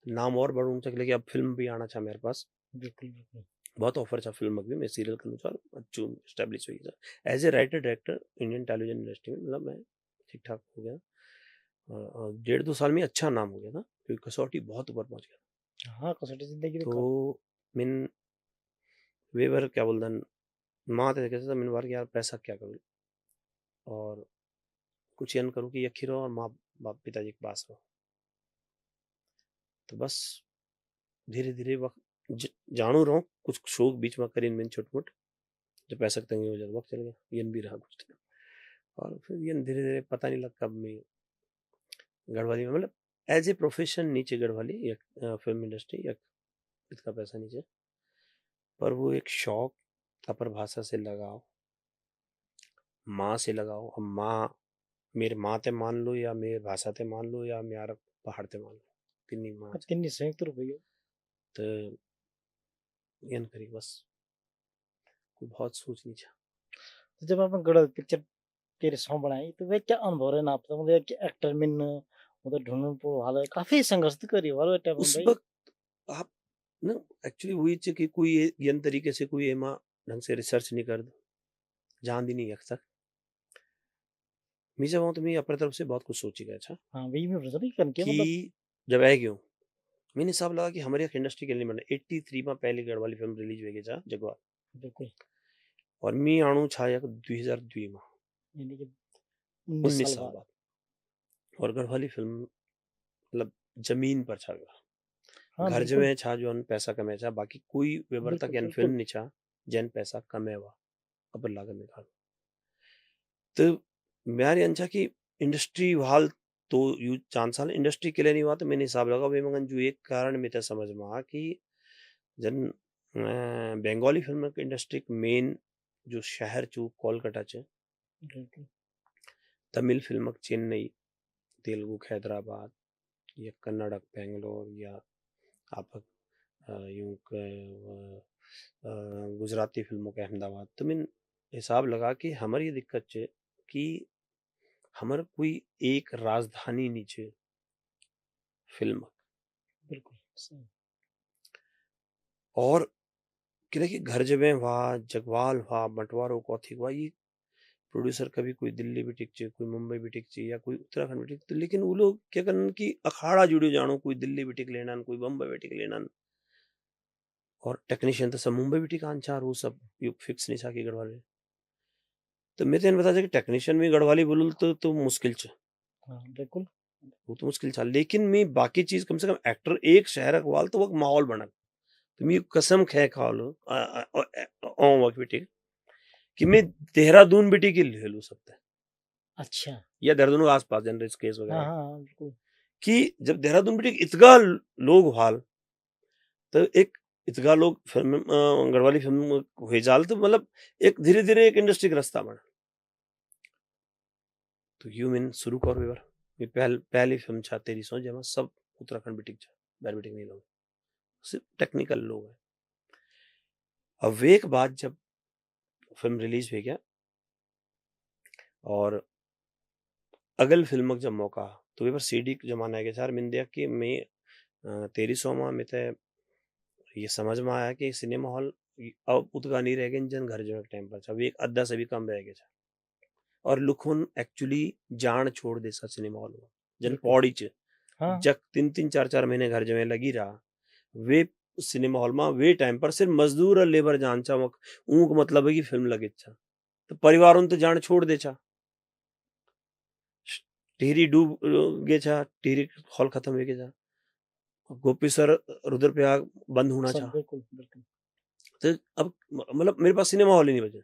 नाम और बढ़ू छा लेकिन अब फिल्म भी आना छा मेरे पास बिल्कुल बिल्कुल बहुत ऑफर था फिल्म भी मैं सीरियल करूँ था अच्छू स्टैब्लिश हुई था as a writer director Indian television industry में मतलब मैं ठीक ठाक हो गया और 1.5-2 साल में अच्छा नाम हो गया था क्योंकि कसौटी बहुत ऊपर पहुंच गया हाँ कसौटी जिंदगी तो तो मिन वेबर क्या बोलते हैं माँ तो कहते था मिन बार यार पैसा क्या करूँ और कुछ यन करूँ कि यखी रहो और माँ बाप पिताजी के पास रहो तो बस धीरे धीरे वक्त जानू रहो कुछ शौक बीच में करीन मैंने छोट मोट जब पैसा तंगी हो जाता वक्त चल गया यन भी रहा कुछ और फिर ये धीरे धीरे पता नहीं लग कब मैं गढ़वाली में मतलब एज ए प्रोफेशन नीचे गढ़वाली या फिल्म इंडस्ट्री या इसका पैसा नीचे पर वो एक शौक अपर भाषा से लगाओ माँ से लगाओ अब माँ मेरे माँ ते मान लो या मेरे भाषा ते मान लो या मेरा पहाड़ ते मान लो तिन्नी माँ तिन्नी संयुक्त रूप है तो यन करी बस कोई बहुत सोच नहीं छा। तो जब आपने गढ़ पिक्चर तेरे सॉन्ग बनाई तो वे क्या अनुभव रहे ना आपका मतलब कि एक्टर मिन मतलब ढूंढने को हाल काफी संघर्ष तो करी वाला टाइम में उस भाई वक्त आप ना एक्चुअली वही चे कि कोई यन तरीके से कोई एमा ढंग से रिसर्च नहीं कर दो जान दी नहीं अब तक मीजा तो मैं अपनी तरफ से बहुत कुछ सोची गया था हाँ वही मैं सोच रही करके कि मतलब जब आए क्यों मैंने हिसाब लगा कि हमारे इंडस्ट्री के लिए मैंने 83 में पहली गढ़वाली फिल्म रिलीज हुई था जगवा बिल्कुल और मी आणु छाया 2002 में यानी कि 19 19 साल साल बाद बाद और गढ़वाली फिल्म मतलब जमीन पर छा गया हाँ घर बिल्कुल जमे छा जो पैसा कमे छा बाकी कोई विवरता बिल्कुल के फिल्म बिल्कुल नहीं छा जैन पैसा कमे हुआ अब लागत निकाल तो म्यारी अंचा की इंडस्ट्री हाल तो यू चांसाल इंडस्ट्री के लिए नहीं हुआ तो मैंने हिसाब लगा वे मगन जो एक कारण में समझ में आ कि जन बंगाली फिल्म इंडस्ट्री मेन जो शहर चो कोलकाता च बिल्कुल तमिल फिल्म चेन्नई तेलुगु हैदराबाद या कन्नड़ बेंगलोर या आप यूं गुजराती फिल्मों के अहमदाबाद तो मैं हिसाब लगा कि हमारी ये दिक्कत है कि हमार कोई एक राजधानी नीचे फिल्म बिल्कुल सही और किले कि घर जबे हुआ जगवाल हुआ बंटवारो कौथी हुआ ये प्रोड्यूसर कभी कोई दिल्ली भी टिक चे कोई मुंबई भी टिक चे या कोई उत्तराखंड भी टिक तो लेकिन वो लोग क्या करन कि अखाड़ा जुड़े जानो कोई दिल्ली भी टिक लेना कोई बम्बई भी टिक लेना और टेक्नीशियन तो सब मुंबई भी टिक आंचार वो सब यू फिक्स नहीं साकी गढ़वाले तो मैं तो बता कि टेक्नीशियन में गढ़वाली बोलूँ तो मुश्किल च हाँ बिल्कुल वो तो मुश्किल था लेकिन मैं बाकी चीज कम से कम एक्टर एक शहर अखवाल तो वो माहौल बना तो मैं कसम खे खा लो वक्त भी टिक कि मैं देहरादून भी टिक ले लू सकता है अच्छा या देहरादून के आसपास जनरल केस हाँ वगैरह हाँ हाँ, बिल्कुल कि जब देहरादून भी इतगा लोग हाल तो एक इतगा लोग फिल्म गढ़वाली फिल्म हुए जाल तो मतलब एक धीरे धीरे एक इंडस्ट्री का रास्ता बना तो यू मीन शुरू कर वेवर ये पहली फिल्म छा तेरी सोच जमा सब उत्तराखंड बिटिक छा बैर बिटिक नहीं लोग सिर्फ टेक्निकल लोग हैं अब एक बाद जब फिल्म रिलीज हो गया और अगल फिल्म जब मौका तो वेवर सीडी जमाना है यार मैंने देखा कि मैं तेरी सोमा में तो ये समझ में आया कि सिनेमा हॉल अब उतगा नहीं रह गए जन घर जो टाइम पर था एक अद्धा से भी कम रह गया और लुखुन एक्चुअली जान छोड़ दे सा सिनेमा हॉल में जन बिल्कुल पौड़ी च हाँ जब 3-3 4-4 महीने घर जमे लगी रहा वे सिनेमा हॉल में वे टाइम पर सिर्फ मजदूर और लेबर जान चा ऊक मतलब है कि फिल्म लगे छा तो परिवारों तो जान छोड़ दे छा टिहरी डूब गे छा टिहरी हॉल खत्म हो गया छा गोपीसर रुद्रप्रयाग बंद होना सब छा बिल्कुल बिल्कुल तो अब मतलब मेरे पास सिनेमा हॉल ही नहीं बचे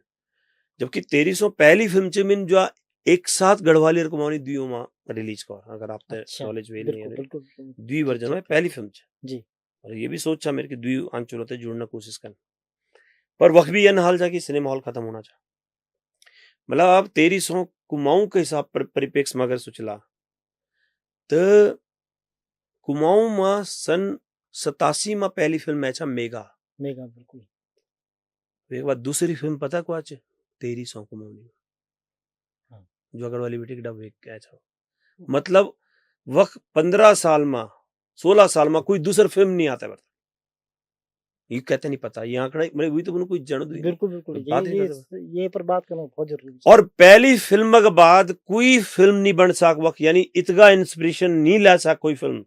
जबकि 1300 पहली फिल्म च मिन जो एक साथ गढ़वाली और कुमाऊनी दुइयों में रिलीज कर अगर आप अच्छा नॉलेज वेल नहीं बिल्कुल है बिल्कुल दुई ठीक वर्जन में ठीक पहली फिल्म छ जी और ये भी सोचा मेरे कि दुई अंचलों से जुड़ना कोशिश कर पर वक्त भी यह हाल जा कि सिनेमा हॉल खत्म होना चाह मतलब आप 1300 कुमाऊं के हिसाब पर परिप्रेक्ष्य में अगर सोचला तो कुमाऊं में सन 87 में पहली फिल्म है मेगा मेगा बिल्कुल एक बार दूसरी फिल्म पता को आज 1300 कुमाऊनी हाँ जो अगर वाली बेटी डब क्या था मतलब वक्त 15 साल में 16 साल में कोई दूसरा फिल्म नहीं आता बता ये कहते नहीं पता ये आंकड़ा मेरे हुई तो कोई जड़ हुई बिल्कुल बिल्कुल बात ही कर ये पर बात करना बहुत जरूरी और पहली फिल्म के बाद कोई फिल्म नहीं बन सक वक्त यानी इतना इंस्पिरेशन नहीं ला सक कोई फिल्म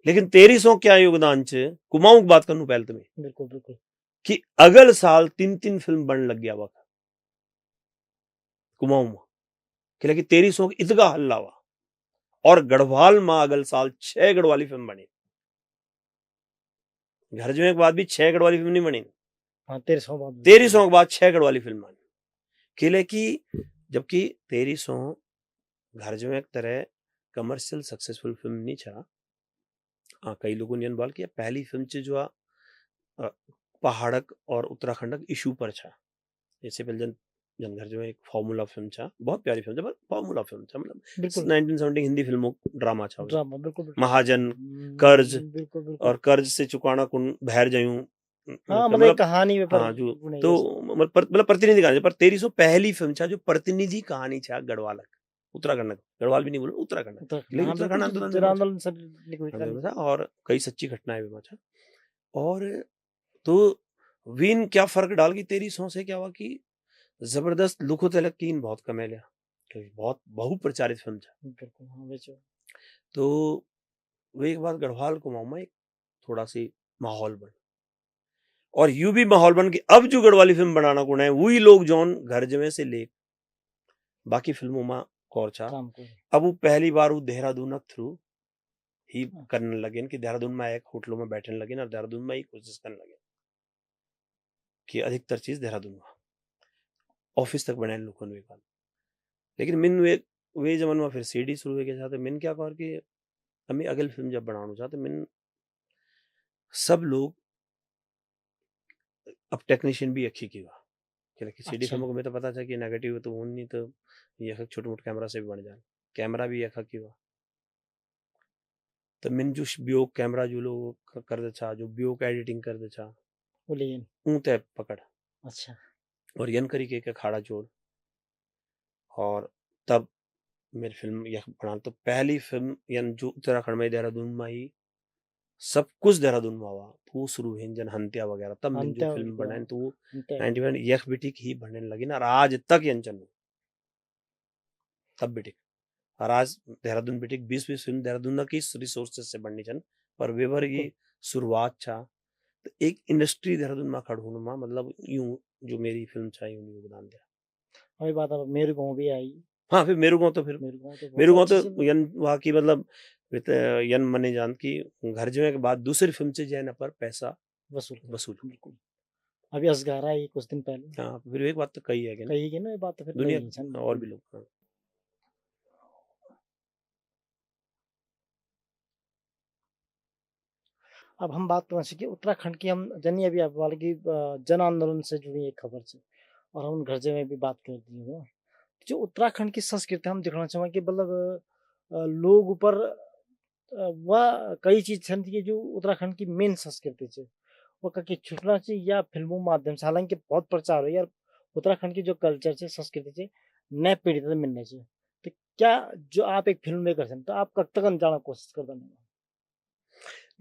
लेकिन 1300 क्या योगदान च कुमाऊं की बात करूं पहले तुम्हें बिल्कुल बिल्कुल कि अगल साल 3-3 फिल्म बन लग गया वक्त कुमाऊं में कि लेकिन 1300 इतना हल्ला हुआ और गढ़वाल में अगल साल 6 गढ़वाली फिल्म बनी घर जमे के बाद भी 6 गढ़वाली फिल्म नहीं बनी हाँ 1300 बाद 1300 के बाद 6 गढ़वाली फिल्म बनी किले की जबकि 1300 घर जमे एक तरह कमर्शियल सक्सेसफुल फिल्म नहीं छा हाँ कई लोगों ने बाल किया पहली फिल्म च जो पहाड़क और उत्तराखंडक इशू पर छा जैसे पहले जन घर जो एक फॉर्मूला फिल्म छा बहुत प्यारी फिल्म पर फॉर्मूला फिल्म छा मतलब बिल्कुल 1970 हिंदी फिल्मों ड्रामा छा ड्रामा बिल्कुल बिल्कुल महाजन कर्ज बिल्कुल बिल्कुल और कर्ज से चुकाना कुन बहर जायूं हाँ मतलब एक कहानी में पर हाँ जो वो नहीं तो है। मतलब प्रतिनिधि कहानी पर 1300 पहली फिल्म छा जो प्रतिनिधि कहानी छा गढ़वाल उत्तराखंड गढ़वाल भी नहीं बोलो उत्तराखंड उत्तराखंड लेकिन हाँ बिल्कुल उत्तराखंड जो आंदोलन जन में आंदोलन से निकली था कहानी। और कई सच्ची घटनाएं भी छा और तो विन क्या फर्क डाल गई 1300 से क्या हुआ कि जबरदस्त लुखो तिलक कीन बहुत कमे लिया क्योंकि बहुत बहुप्रचारित फिल्म था बिल्कुल हाँ बेचो तो वो एक बात गढ़वाल को मामा एक थोड़ा सी माहौल बन और यूं भी माहौल बन कि अब जो गढ़वाली फिल्म बनाना को है वही लोग जौन घर जमे से ले बाकी फिल्मों में कौरचा काम को अब वो पहली बार वो देहरादून थ्रू ही हाँ, करने लगे कि देहरादून में एक होटलों में बैठने लगे और देहरादून में ही कोशिश करने लगे कि अधिकतर चीज देहरादून में ऑफिस तक बनाए लोगों ने बात लेकिन मिन वे जमन में फिर सीडी शुरू हो गया था मिन क्या कर कि हमें अगली फिल्म जब बनाना चाहते मिन सब लोग अब टेक्नीशियन भी अच्छी की हुआ कि सीडी अच्छा फिल्मों को मैं तो पता था कि नेगेटिव तो होनी नहीं तो ये छोटे मोटे कैमरा से भी बन जाए कैमरा भी एक की हुआ तो मिन जो ब्योक कैमरा जो लोग कर दे छा जो ब्योक एडिटिंग कर दे छा बोलिए ऊं ते पकड़ अच्छा और यन करी के खाड़ा जोड़ और तब मेरी फिल्म यह बना तो पहली फिल्म यन जो उत्तराखंड में देहरादून में ही सब कुछ देहरादून में हुआ वो शुरू हुई जन हंत्या वगैरह तब मैंने जो अंत्या फिल्म बनाई तो वो अंत्या 91 यख बिटिक ही बनने लगी ना और आज तक यन चल तब बिटिक और आज देहरादून बिटिक 20 फिल्म देहरादून की रिसोर्सेस से बननी चन पर वेबर की बिल्कुल शुरुआत छा तो एक इंडस्ट्री देहरादून में खड़ होने में मतलब यूं जो मेरी फिल्म चाहिए उन्हें योगदान दिया वही बात अब मेरे गाँव भी आई हाँ फिर मेरे को तो फिर मेरे गाँव तो मेरे बहुत को अच्छी तो चल यन वहाँ की मतलब यन मने जान की घर जमे के बाद दूसरी फिल्म से जाने पर पैसा वसूल वसूल बिल्कुल अभी असगारा आई कुछ दिन पहले हाँ फिर एक बात तो कही है कि ना कही कि ना ये बात तो फिर दुनिया लगी छन और भी लोग हाँ। अब हम बात करना चाहिए उत्तराखंड की हम जनी अभी आप वाले की जन आंदोलन से जुड़ी एक खबर से और हम घर में भी बात कर दी है जो उत्तराखंड की संस्कृति हम दिखाना चाहेंगे कि मतलब लोग ऊपर वह कई चीज छन कि जो उत्तराखंड की मेन संस्कृति है वो कहीं छुटना चाहिए या फिल्मों माध्यम से हालांकि बहुत प्रचार हो यार उत्तराखंड की जो कल्चर है संस्कृति है नए पीढ़ी तक मिलने चाहिए तो क्या जो आप एक फिल्म मेकर हैं तो आप कब तक जाना कोशिश करते हैं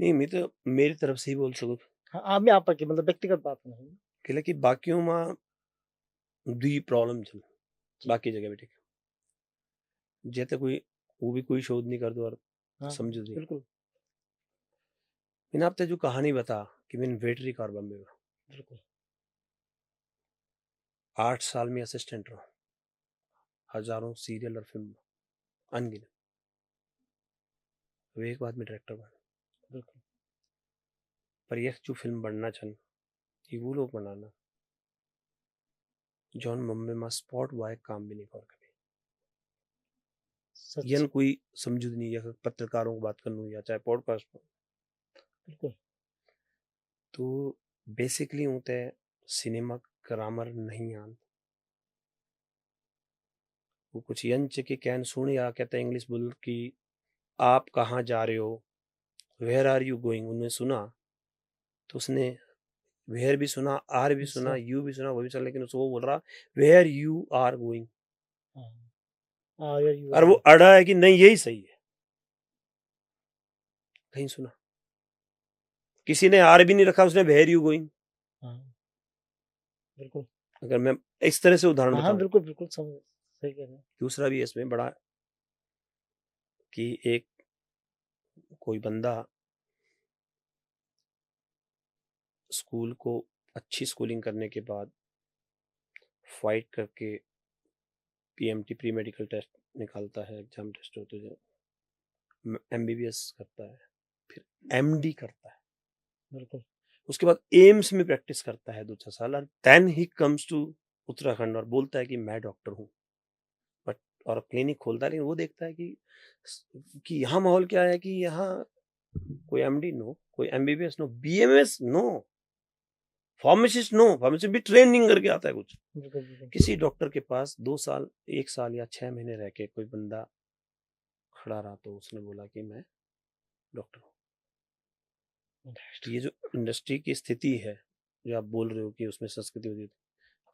नहीं मैं तो मेरी तरफ से ही बोल सकूँ हाँ आप भी आप की मतलब व्यक्तिगत बात नहीं कि बाकियों में दी प्रॉब्लम चल जी। बाकी जगह भी ठीक जैसे कोई वो भी कोई शोध नहीं कर दो और हाँ समझो दी बिल्कुल मैंने आपसे जो कहानी बता कि मैंने वेटरी कार बम्बे में बिल्कुल 8 साल में असिस्टेंट रहा हजारों सीरियल और फिल्म अनगिनत वो एक बात में डायरेक्टर बना बिल्कुल पर यह जो फिल्म बनना चन ये वो लोग बनाना जॉन बम्बे में स्पॉट बॉय काम भी नहीं कर कभी सच यन कोई समझू नहीं या पत्रकारों को बात करनू या चाहे पॉडकास्ट पर बिल्कुल तो बेसिकली होते हैं सिनेमा ग्रामर नहीं आन वो कुछ यंच के कैन सुन या कहते हैं इंग्लिश बोल कि आप कहाँ जा रहे हो वेयर आर यू गोइंग उन्हें सुना तो उसने वेयर भी सुना आर भी सुना यू भी सुना वो भी सुना लेकिन उसको वो बोल रहा वेयर यू आर गोइंग और वो अड़ा है कि नहीं यही सही है कहीं सुना किसी ने आर भी नहीं रखा उसने वेयर यू गोइंग बिल्कुल अगर मैं इस तरह से उदाहरण हाँ बताऊं बिल्कुल बिल्कुल समझ सही कह रहे हैं दूसरा भी इसमें बड़ा कि एक कोई बंदा स्कूल को अच्छी स्कूलिंग करने के बाद फाइट करके पीएमटी प्री मेडिकल टेस्ट निकालता है एग्जाम टेस्ट होते हैं एमबीबीएस करता है फिर एमडी करता है बिल्कुल उसके बाद एम्स में प्रैक्टिस करता है 2-4 साल और देन ही कम्स टू उत्तराखंड और बोलता है कि मैं डॉक्टर हूँ बट और क्लिनिक खोलता है लेकिन वो देखता है कि यहाँ माहौल क्या है कि यहाँ कोई एमडी नो कोई MBBS no BMS no pharmacist no, pharmacist भी ट्रेनिंग करके आता है कुछ। बिल्कुल बिल्कुल किसी डॉक्टर के पास 2 साल, 1 साल या 6 महीने रह के कोई बंदा खड़ा रहा तो उसने बोला कि मैं डॉक्टर हूँ। तो ये जो इंडस्ट्री की स्थिति है, जो आप बोल रहे हो कि उसमें संस्कृति होती है,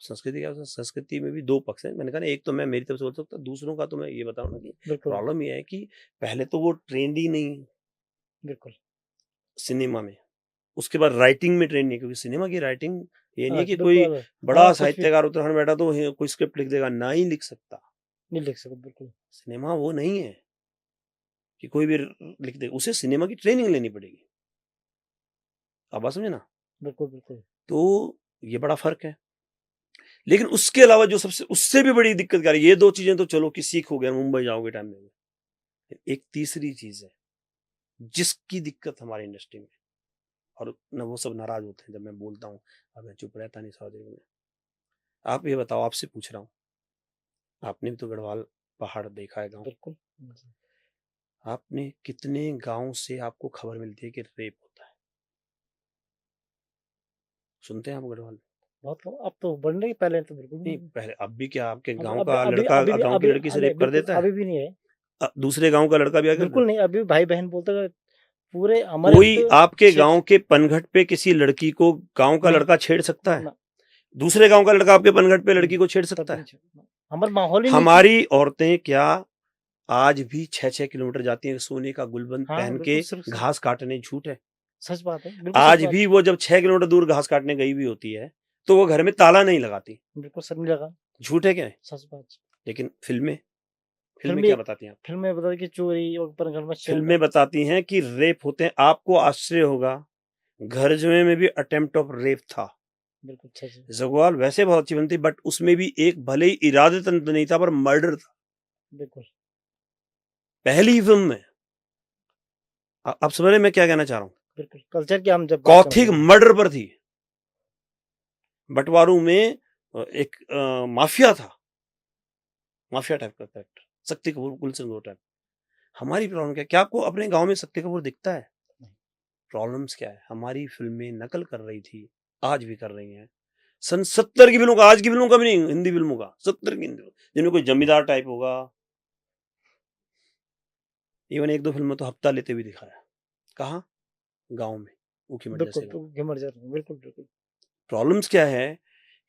संस्कृति क्या होता है? संस्कृति में भी 2 पक्ष हैं। मैंने कहा ना, एक तो मैं मेरी तरफ से बोल सकता हूँ, दूसरों का तो मैं ये बताऊँ ना कि बिल्कुल प्रॉब्लम ये है कि पहले तो वो ट्रेंड ही नहीं बिल्कुल। सिनेमा में, उसके बाद राइटिंग में ट्रेंड नहीं, क्योंकि सिनेमा की राइटिंग ये नहीं हाँ, है कि कोई बिल्कुल। बड़ा हाँ, कुछ भी साहित्यकार उत्तराखंड बैठा तो कोई स्क्रिप्ट लिख देगा, ना ही लिख सकता। नहीं लिख सकते, बिल्कुल सिनेमा वो नहीं है कि कोई भी लिख दे, उसे सिनेमा की ट्रेनिंग लेनी पड़ेगी। आप बात समझे ना? बिल्कुल बिल्कुल। तो ये बड़ा फर्क है। लेकिन उसके अलावा जो सबसे उससे भी बड़ी दिक्कत क्या है, ये 2 चीजें तो चलो कि सीख हो गया, मुंबई जाओगे टाइम में। एक तीसरी चीज है जिसकी दिक्कत हमारी इंडस्ट्री में, और न वो सब नाराज होते हैं जब मैं बोलता हूँ, अब मैं चुप रहता नहीं साउदी में। आप ये बताओ, आपसे पूछ रहा हूँ, आपने भी तो गढ़वाल पहाड़ देखा है गांव, बिल्कुल आपने कितने गांव से आपको खबर मिलती है कि रेप होता है? सुनते हैं आप गढ़वाल? बहुत कम, अब तो बढ़ रही, पहले तो बिल्कुल भी नहीं, नहीं। पहले अब भी क्या आपके अब गांव अभी का अभी लड़का अभी गांव की अभी लड़की से अरे रेप कर बिल्कुल देता है? अभी भी नहीं है। दूसरे गांव का लड़का भी आकर बिल्कुल नहीं, अभी भाई बहन बोलते हैं पूरे हमारे कोई तो आपके क्षेत्र गांव के पनघट पे किसी लड़की को गांव का नहीं लड़का छेड़ सकता है? ना, दूसरे गांव का लड़का आपके पनघट पे लड़की को छेड़ तब सकता भी है? नहीं छेड़ना। हमारा माहौल ही नहीं कि हमारी औरतें क्या आज भी 6-6 किलोमीटर जाती हैं सोने का गुलबंद हाँ पहन बिल्कुल के सिर्फ घास काटने? झूठ है। सच बात है, बिल्कुल सच आज बात भी है। वो जब 6 किलोमीटर दूर घास काटने गई भी होती है तो वो घर में ताला नहीं लगाती। बिल्कुल सच नहीं लगा, झूठ है क्या है? सच बात। लेकिन फिल्में फिल्म फिल्में में क्या बताती हैं? फिल्म में बता कि चोरी और पर घर में छेड़, फिल्में बताती हैं कि रेप होते हैं। आपको आश्चर्य होगा, घरजमे में भी अटेम्प्ट ऑफ रेप था। बिल्कुल सच है, जगवाल वैसे बहुत अच्छी फिल्म थी, बट उसमें भी एक भले ही इरादतन नहीं था पर मर्डर था, बिल्कुल पहली ही फिल्म में। आप समझ रहे हैं मैं क्या कहना चाह रहा हूँ? बिल्कुल। कल्चर की हम जब बात करते कौथिक हैं, मर्डर पर थी। बटवारू में एक माफिया था, माफिया टाइप का कैरेक्टर, शक्ति कपूर, गुलशन ग्रोवर टाइप। हमारी प्रॉब्लम क्या है? क्या आपको अपने गांव में शक्ति कपूर दिखता है? प्रॉब्लम्स क्या है? हमारी फिल्में नकल कर रही थी, आज भी कर रही हैं। सन 70 की फिल्मों का, आज की फिल्मों का भी नहीं, हिंदी फिल्मों का 70 की हिंदी, जिनमें कोई जमींदार टाइप होगा। इवन 1-2 फिल्म में तो हफ्ता लेते हुए दिखाया। कहाँ? गांव में, ऊखीमठ बिल्कुल जैसे गांव। तो घेमर जाते हैं, बिल्कुल बिल्कुल प्रॉब्लम्स क्या है?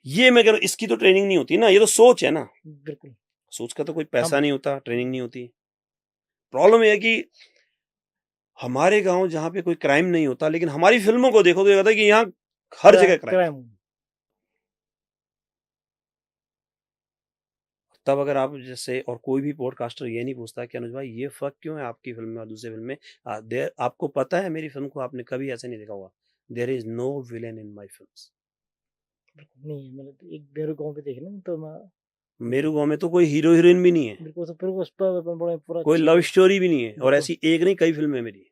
ये मैं कह रहा हूं, इसकी तो ट्रेनिंग नहीं होती ना, ये तो सोच है ना। बिल्कुल। सोच का तो कोई हम पैसा नहीं होता, ट्रेनिंग नहीं होती। प्रॉब्लम यह है कि हमारे गांव जहां पे कोई क्राइम नहीं होता, लेकिन हमारी फिल्मों को देखो तो ये कहता है कि यहाँ हर जगह क्राइम। क्राइम तब अगर आप जैसे और कोई भी पॉडकास्टर ये नहीं पूछता कि अनुज भाई ये फर्क क्यों है आपकी फिल्म में और दूसरी फिल्म में, आपको पता है मेरी फिल्म को आपने कभी ऐसे नहीं देखा होगा, there is no villain in my films. नहीं है। मैंने तो एक मेरे गांव पे देखी ना, तो मैं मेरे गांव में तो कोई हीरो हीरोइन भी नहीं है, बिल्कुल तो फिर उस पर अपन बड़े पूरा कोई अच्छी लव स्टोरी भी नहीं है, और बिल्कुल। ऐसी एक नहीं कई फिल्में मेरी।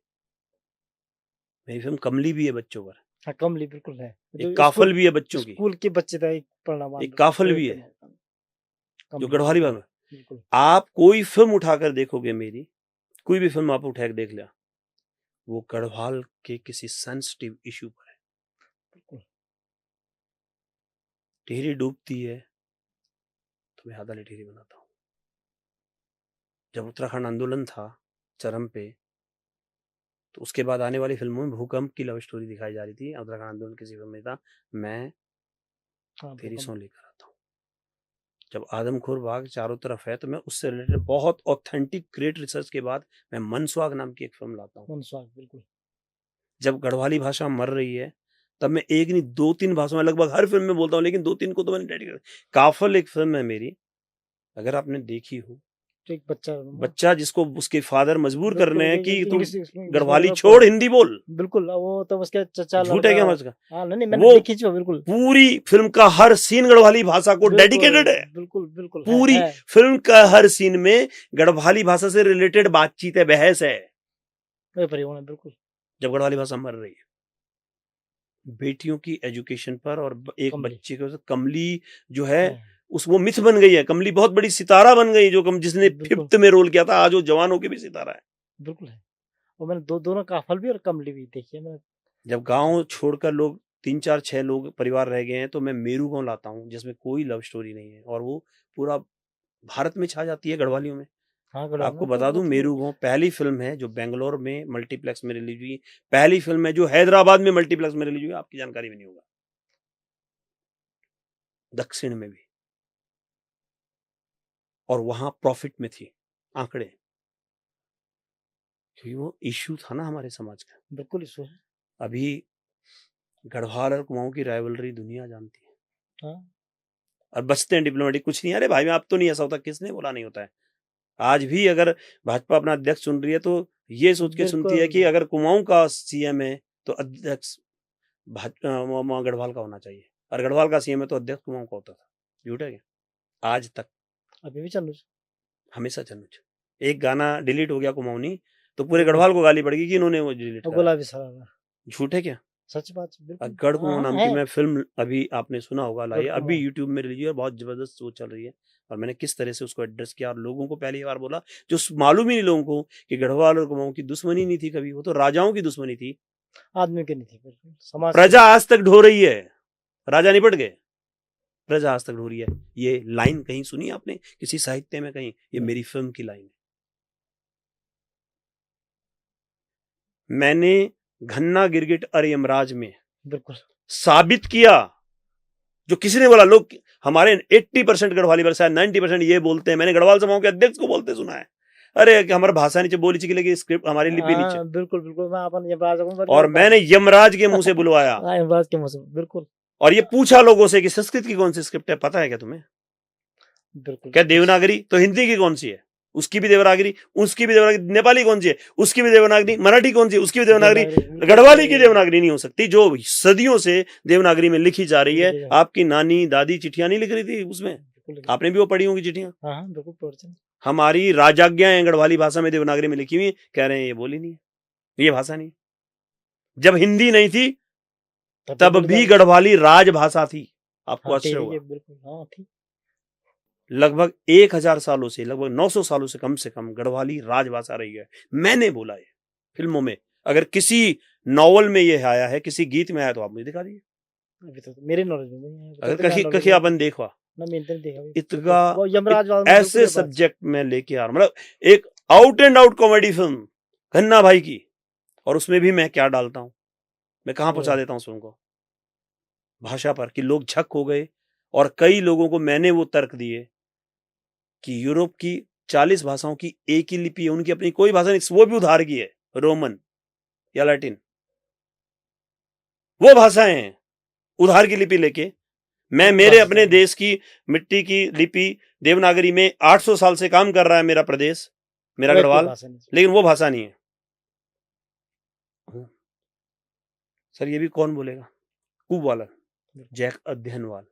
मेरी फिल्म कमली भी है बच्चों पर, हाँ कमली बिल्कुल है, एक जो काफल भी है बच्चों की, स्कूल के बच्चे था, एक पढ़ना एक काफल भी है जो कमली गढ़वाली बात में। बिल्कुल आप कोई फिल्म उठाकर देखोगे मेरी, कोई भी फिल्म आप उठा के देख लिया, वो गढ़वाल के किसी सेंसिटिव इशू पर है। बिल्कुल टिहरी डूबती है तो मैं हादाली टिहरी बनाता हूँ। जब उत्तराखंड आंदोलन था चरम पे, तो उसके बाद आने वाली फिल्मों में भूकंप की लव स्टोरी दिखाई जा रही थी। उत्तराखंड आंदोलन किसी फिल्म में था, मैं हाँ तेरी भूकंप सौं लेकर आता हूँ। जब आदमखोर बाग चारों तरफ है तो मैं उससे रिलेटेड बहुत ऑथेंटिक ग्रेट रिसर्च के बाद मैं मनस्वाग नाम की एक फिल्म लाता हूँ। मनस्वाग बिल्कुल जब गढ़वाली भाषा मर रही है तब मैं एक नहीं 2-3 भाषाओं में लगभग हर फिल्म में बोलता हूँ, लेकिन 2-3 को तो मैंने डेडिकेट। काफल एक फिल्म है मेरी, अगर आपने देखी हो, तो एक बच्चा बच्चा जिसको उसके फादर मजबूर कर रहे हैं कि तू इंग्लिश गढ़वाली छोड़ हिंदी बोल। बिल्कुल। वो तो उसके चचा झूठ है क्या लड़का, उसका? हाँ नहीं मैंने वो देखी जो बिल्कुल पूरी फिल्म का हर सीन गढ़वाली भाषा को डेडिकेटेड है। बिल्कुल बिल्कुल पूरी फिल्म का हर सीन में गढ़वाली भाषा से रिलेटेड बातचीत है, बहस है। बिल्कुल जब गढ़वाली भाषा मर रही है बेटियों की एजुकेशन पर, और एक कमली बच्चे को कमली जो है उस वो मिथ बन गई है, कमली बहुत बड़ी सितारा बन गई, जो जिसने बिल्कुल 5th में रोल किया था, आज वो जवानों के भी सितारा है। बिल्कुल है। और मैंने दोनों काफल भी और कमली भी देखी है मैंने। जब गांव छोड़कर लोग 3 4 6 लोग परिवार रह गए हैं, तो मैं मेरू गाँव लाता हूँ जिसमें कोई लव स्टोरी नहीं है और वो पूरा भारत में छा जाती है गढ़वालियों में। हाँ, गढ़वाल आपको में तो बता दूं, बहुत मेरू गाँव पहली फिल्म है जो बेंगलोर में मल्टीप्लेक्स में रिलीज हुई, पहली फिल्म है जो हैदराबाद में मल्टीप्लेक्स में रिलीज हुई, आपकी जानकारी में नहीं होगा, दक्षिण में भी, और वहां प्रॉफिट में थी आंकड़े, क्योंकि वो इश्यू था ना हमारे समाज का। बिल्कुल इशू है। अभी गढ़वाल और कुमाऊं की राइवलरी दुनिया जानती है, हाँ, और बचते हैं डिप्लोमेटिक, कुछ नहीं, अरे भाई अब तो नहीं ऐसा होता, किसने बोला नहीं होता है। आज भी अगर भाजपा अपना अध्यक्ष चुन रही है तो ये सोच के चुनती है बिल्कुल। कि अगर कुमाऊं का सीएम है तो अध्यक्ष गढ़वाल का होना चाहिए, और गढ़वाल का सीएम है तो अध्यक्ष कुमाऊं का होता था। झूठ है क्या? आज तक अभी भी चल हमेशा चनुच। एक गाना डिलीट हो गया कुमाऊनी तो पूरे बिल्कुल। गढ़वाल को गाली पड़ेगी कि इन्होंने वो डिलीट और करा। गुलाबी सरारा, झूठ है क्या? सच बात है, बिल्कुल। गढ़ हाँ, कुमाऊं हाँ, नाम की है। मैं फिल्म अभी आपने सुना होगा लाई, गढ़ अभी कुमाऊं। यूट्यूब में रिलीज है, बहुत जबरदस्त वो चल रही है, और मैंने किस तरह से उसको एड्रेस किया और लोगों को पहली बार बोला जो मालूम ही नहीं लोगों को कि गढ़वाल और कुमाऊं की दुश्मनी नहीं थी कभी, वो तो राजाओं की दुश्मनी थी। आदमी की नहीं थी, बिल्कुल समाज की। प्रजा आज तक ढो रही है, राजा निपट गए, प्रजा आज तक ढो रही है। ये लाइन कहीं सुनी आपने किसी साहित्य में कहीं? ये मेरी फिल्म की लाइन है। मैंने घन्ना गिरगिट और यमराज में बिल्कुल। साबित किया, जो किसी ने बोला, लोग हमारे 80% गढ़वाली पर शायद 90% ये बोलते हैं, मैंने गढ़वाल समाओं के अध्यक्ष को बोलते सुना है, अरे कि हमारा भाषा नीचे बोली चाहिए, स्क्रिप्ट हमारी लिपि नीचे, हाँ, बिल्कुल, बिल्कुल। मैं अपन यमराज को और मैंने यमराज के मुंह से बुलवाया हाँ, यमराज के मुंह से, बिल्कुल, और ये पूछा लोगों से कि संस्कृत की कौन सी स्क्रिप्ट है, पता है क्या तुम्हें? बिल्कुल। क्या देवनागरी? तो हिंदी की कौन सी है? उसकी भी देवनागरी, उसकी भी देवनागरी। नेपाली कौन सी है? उसकी भी देवनागरी। मराठी कौन सी है? उसकी भी देवनागरी। गढ़वाली की देवनागरी नहीं हो सकती जो सदियों से देवनागरी में लिखी जा रही है। आपकी नानी दादी चिट्ठियां नहीं लिख रही थी उसमें, आपने भी वो पढ़ी होंगी चिट्ठियां। हाँ, बिल्कुल। हमारी राजाज्ञाएं गढ़वाली भाषा में देवनागरी में लिखी हुई, कह रहे हैं ये बोली नहीं है, ये भाषा नहीं। जब हिंदी नहीं थी तब भी गढ़वाली राजभाषा थी। आपको आश्चर्य होगा, बिल्कुल। हाँ, थी। लगभग 1000 सालों से, लगभग 900 सालों से कम गढ़वाली राजभाषा रही है। मैंने बोला है फिल्मों में, अगर किसी नॉवल में ये आया है, किसी गीत में आया तो आप मुझे दिखा दीजिए। अभी तो मेरे नॉलेज में नहीं है। अगर कखी अपन देखवा ना, मैंने नहीं देखा। इतना यमराज ऐसे सब्जेक्ट में लेके आ रहा, मतलब एक out and out comedy film Khanna भाई की, और उसमें भी मैं क्या डालता हूं, मैं कहां पहुंचा देता हूं फिल्म को, भाषा पर, कि लोग झक हो गए। और कई लोगों को मैंने वो तर्क दिए कि यूरोप की 40 भाषाओं की एक ही लिपि है, उनकी अपनी कोई भाषा नहीं, वो भी उधार की है, रोमन या लैटिन, वो भाषाएं हैं उधार की लिपि लेके। मैं मेरे अपने देश की मिट्टी की लिपि देवनागरी में 800 साल से काम कर रहा है मेरा प्रदेश, मेरा गढ़वाल, लेकिन वो भाषा नहीं है। सर ये भी कौन बोलेगा? कुवाला, जैक अध्ययनवाल।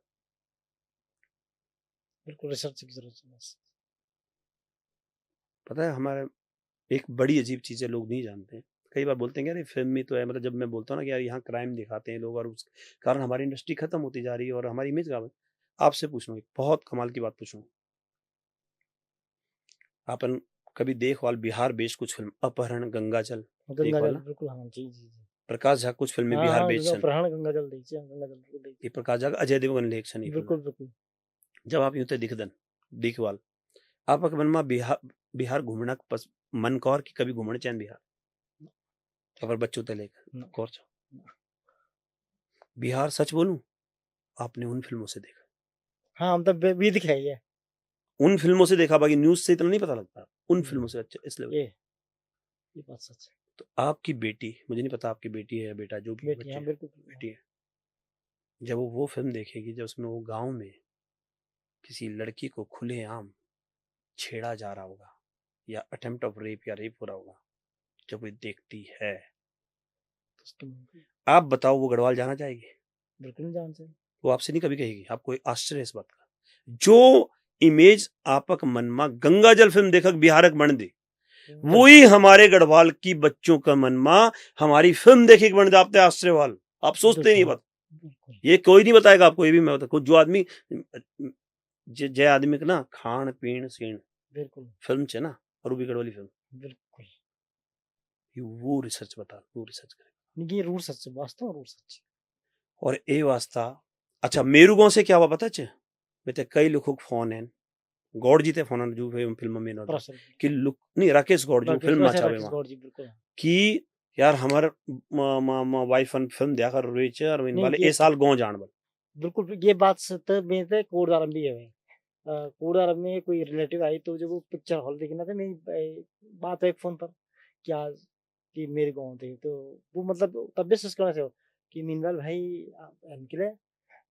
बिल्कुल, रिसर्च की जरूरत है। पता है हमारे एक बड़ी अजीब चीज है, लोग नहीं जानते हैं। कई बार बोलते हैं कि यार फिल्म में तो है, मतलब जब मैं बोलता हूँ ना कि यार यहाँ क्राइम दिखाते हैं लोग और उस कारण हमारी इंडस्ट्री खत्म होती जा रही है और हमारी इमेज खराब है। आपसे पूछूंगा, बहुत कमाल की बात पूछूंगा, आपन कभी देख वाल बिहार बेस्ड कुछ फिल्म, अपहरण गंगाजल देख वाला? बिल्कुल। हाँ, जी जी। प्रकाश झा कुछ फिल्में बिहार बेस्ड छन, अपहरण गंगाजल देखिए, गंगाजल ये प्रकाश झा का अजय देवगन लेख छन। बिल्कुल, बिल्कुल। जब आप यूं ते दिखदन दिखवाल, आपक मन में बिहार घूमना मन कौर कि कभी घूमने चैन बिहार, अगर बच्चों ते लेकर कौर छो बिहार? सच बोलूं, आपने उन फिल्मों से देखा? हाँ, हम तो भी दिखाई है, उन फिल्मों से देखा, बाकी न्यूज से इतना नहीं पता लगता, उन फिल्मों से। अच्छा, इसलिए ये बात सच है। तो आपकी बेटी, मुझे नहीं पता आपकी बेटी है या बेटा, जो भी बेटी है, बिल्कुल बेटी है, जब वो फिल्म देखेगी, जब उसमें वो गांव में किसी लड़की को खुलेआम छेड़ा जा रहा होगा या अटेम्प्ट ऑफ रेप या रेप हो रहा होगा, जब वो देखती है, आप बताओ वो गढ़वाल जाना चाहेगी? बिल्कुल नहीं जाना चाहिए। वो आपसे नहीं कभी कहेगी, आपको आश्चर्य इस बात का। जो इमेज आपक मन में गंगाजल फिल्म देखक बिहारक बन दे, वही हमारे गढ़वाल की बच्चों का मन में हमारी फिल्म देखे बन जाते आश्चर्य वाल। आप सोचते नहीं बात, ये कोई नहीं बताएगा आपको, ये भी मैं बता, जो आदमी जय आदमी का ना खान पीन सीन बिल्कुल फिल्म चे ना, और वो भी गढ़वाली फिल्म, बिल्कुल वो रिसर्च बता, वो रिसर्च करे, ये रूल सच है, वास्तव रूल सच है। और ए वास्ता अच्छा मेरू गांव से क्या हुआ पता चे बेटे कई लोगों को फोन है गौड़ जी ते फोन जो फिल्म में नोदा प्रसन्न कि लुक नहीं राकेश गौड़ जो राकेश फिल्म अच्छा अच्छा राकेश वहाँ गौड़ जी बिल्कुल कि यार हमार वाइफ फिल्म देखा रोई चे और इन नहीं वाले ये ए साल गांव जान बल बिल्कुल ये बात सत्य में थे कोडदारम भी है भाई कोडदारम में कोई रिलेटिव आई तो जब वो पिक्चर हॉल देखना था मेरी बात है फोन पर क्या कि मेरे गाँव थे तो वो मतलब तब भी करना से कि मीनवाल भाई निकले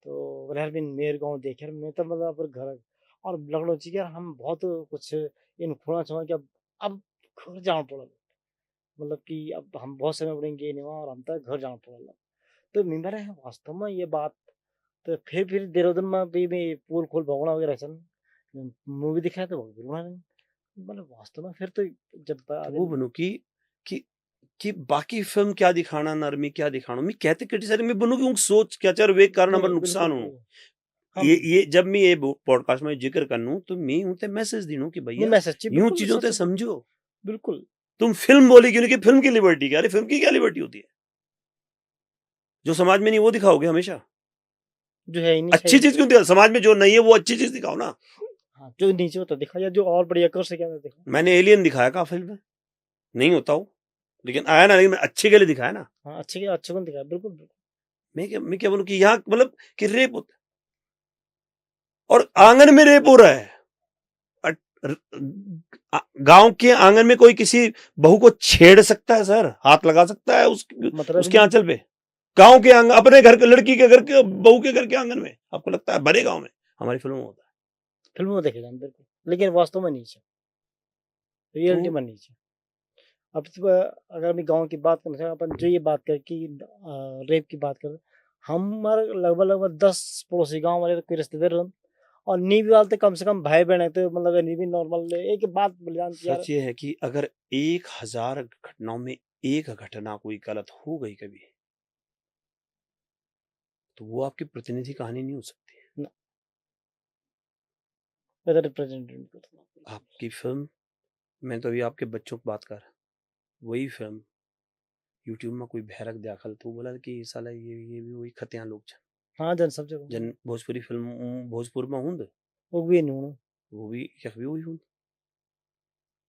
तो रह बिन मेरे गाँव देखे मैं तो मतलब पर घर और लगड़ो चाहिए यार हम बहुत कुछ इन खोना चाहें कि अब घर जाना पड़ा मतलब कि अब हम बहुत समय पड़ेंगे नहीं वहाँ और हम तक घर जाना पड़ा तो मीनवाल है वास्तव में ये बात तो फिर देहरादून में भी मैं पोल खोल भगवान वगैरह सन मूवी दिखाया तो भगवान मतलब वास्तव में फिर तो जब तो वो बनू कि बाकी फिल्म क्या दिखाना नरमी क्या दिखाना मैं कहते क्रिटिसाइज में बनू कि सोच क्या चार वे कारण नंबर नुकसान हो हम ये जब मैं ये पॉडकास्ट में जिक्र करनू तो मैं उनते मैसेज दिनू कि नहीं भैया मैं सच्ची यूं बिल्कुल चीजों ते सच समझो बिल्कुल तुम फिल्म बोली क्यों नहीं कि फिल्म की लिबर्टी क्या अरे फिल्म की क्या लिबर्टी होती है जो समाज में नहीं वो दिखाओगे हमेशा जो है ही नहीं अच्छी सही चीज क्यों दिखाओ समाज में जो नहीं है वो अच्छी चीज दिखाओ ना हाँ जो नीचे होता दिखा या जो और बढ़िया कर सके ना दिखा मैंने एलियन दिखाया का फिल्म में नहीं होता हूँ लेकिन आया ना लेकिन अच्छे के लिए दिखाया ना हाँ अच्छे को दिखा बिल्कुल बिल्कुल मैं क्या बोलूं कि यहाँ मतलब कि रेप होता है और आंगन में रेप हो रहा है गांव के आंगन में कोई किसी बहू को छेड़ सकता है सर हाथ लगा सकता है मतलब उसके आंचल पे गांव के आंगन अपने घर के लड़की के घर के बहू के घर के आंगन में आपको लगता है भरे गांव में हमारी फिल्मों में होता है फिल्मों में देखे जाए बिल्कुल लेकिन वास्तव में नीचे रियलिटी तो में नीचे अब तो अगर मैं गांव की बात करना अपन जो ये बात कर कि रेप की बात कर हमारे लगभग 10 पड़ोसी गांव वाले तो कोई रिश्तेदार रहन और नी भी वाले तो कम से कम भाई बहन है तो मतलब नी भी नॉर्मल एक बात बोल जानती यार सच ये है कि अगर 1000 घटनाओं में एक घटना कोई गलत हो गई कभी तो वो आपकी प्रतिनिधि कहानी नहीं हो सकती रिप्रेजेंटेटिव आपकी फिल्म मैं तो अभी आपके बच्चों की बात कर वही फिल्म यूट्यूब में कोई भैरक दाखल तो बोला कि साला ये भी वही खतियां लोग हाँ जन सब जगह जन भोजपुरी फिल्म भोजपुर में हूं वो भी नहीं वो भी यख भी हुई हूं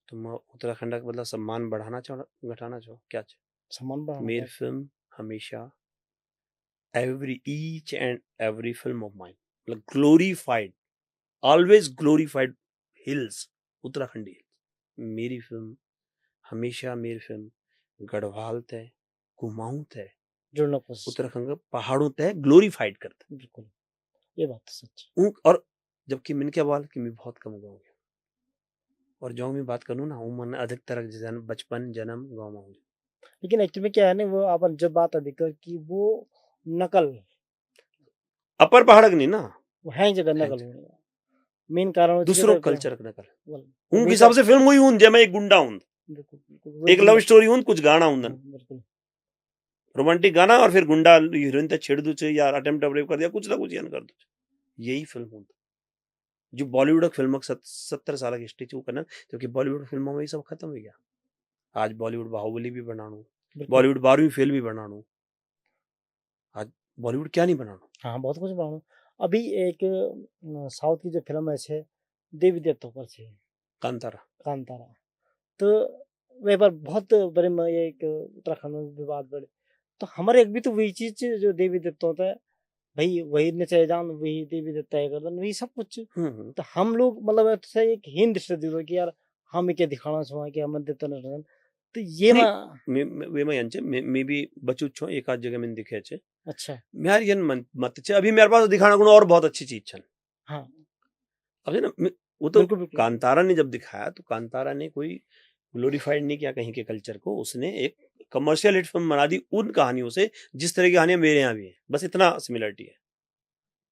तो मैं उत्तराखंड का मतलब सम्मान बढ़ाना चाहो घटाना चाहो क्या सम्मान चाहो बढ़ाना मेरी फिल्म हमेशा every each and every film of mine मतलब glorified always glorified hills Uttarakhandi hills मेरी फिल्म हमेशा मेरी फिल्म गढ़वाल तय कुमाऊं तय जुड़ना कोशिश उत्तराखंड के पहाड़ों तय ग्लोरीफाइड करते बिल्कुल ये बात तो सच और जबकि मैंने क्या बोला कि मैं बहुत कम गाँव गया और जो मैं बात करूँ ना वो मन अधिकतर बचपन जन्म गाँव में हूँ लेकिन एक्चुअली में क्या है ना वो अपन जब बात अधिक कि वो नकल अपर पहाड़ नहीं ना वो है जगह नकल होने मेन कारण दूसरों कल्चर का नकल उनके हिसाब से फिल्म हुई हूं जब मैं एक गुंडा हूं एक लव स्टोरी हूं कुछ गाना हूं बिल्कुल रोमांटिक गाना और फिर गुंडा हीरोइन तक छेड़ दू या अटेम्प्ट ऑफ रेप कर दिया कुछ ना कुछ यान कर दो यही फिल्म हूं जो बॉलीवुड फिल्म 70 साल की हिस्ट्री चूक करना क्योंकि बॉलीवुड फिल्मों में सब खत्म हो गया आज बॉलीवुड बाहुबली भी बनाणु बॉलीवुड 12वीं फेल भी बनाणु आज बॉलीवुड क्या नहीं बनाणु हाँ बहुत कुछ बनाणु अभी एक साउथ की जो फिल्म है देवी देवता पर छे कांतारा तो वे पर बहुत बड़े में एक उत्तराखंड में विवाद बढ़े तो हमारे एक भी तो वही चीज जो देवी देवता होता है भाई वही नचाए जान वही देवी देवता है गर्दन वही सब कुछ तो हम लोग मतलब ऐसा एक हीन दृष्टि दे कि यार हम क्या दिखाना चाहें कि हम देवता न तो ये वे मैं यांचे मैं भी बचू छो एक आध जगह में दिखे छे अच्छा यार ये मत छे अभी मेरे पास दिखाना गुण और बहुत अच्छी चीज छन हाँ अब ना वो तो कांतारा ने जब दिखाया तो कांतारा ने कोई ग्लोरीफाइड नहीं किया कहीं के कल्चर को उसने एक कमर्शियल हिट फिल्म बना दी उन कहानियों से जिस तरह की कहानियां मेरे यहाँ भी है बस इतना सिमिलरिटी है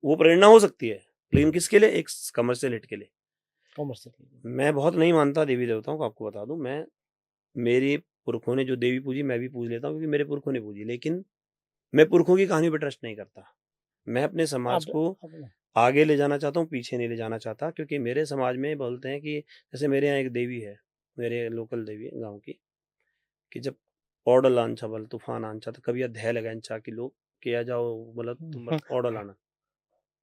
वो प्रेरणा हो सकती है लेकिन किसके लिए एक कमर्शियल हिट के लिए मैं बहुत नहीं मानता देवी देवताओं को आपको बता दूं मैं मेरे पुरखों ने जो देवी पूजी मैं भी पूज लेता हूँ क्योंकि मेरे पुरखों ने पूजी लेकिन मैं पुरखों की कहानी पर ट्रस्ट नहीं करता मैं अपने समाज को आगे ले जाना चाहता हूँ पीछे नहीं ले जाना चाहता क्योंकि मेरे समाज में बोलते हैं कि जैसे मेरे यहाँ एक देवी है मेरे लोकल देवी है गाँव की कि जब ऑर्डल आंचा बल तूफान आंचा तो कभी अध्याय लगान चा कि लोग किया जाओ मतलब तुम ऑर्डर लाना,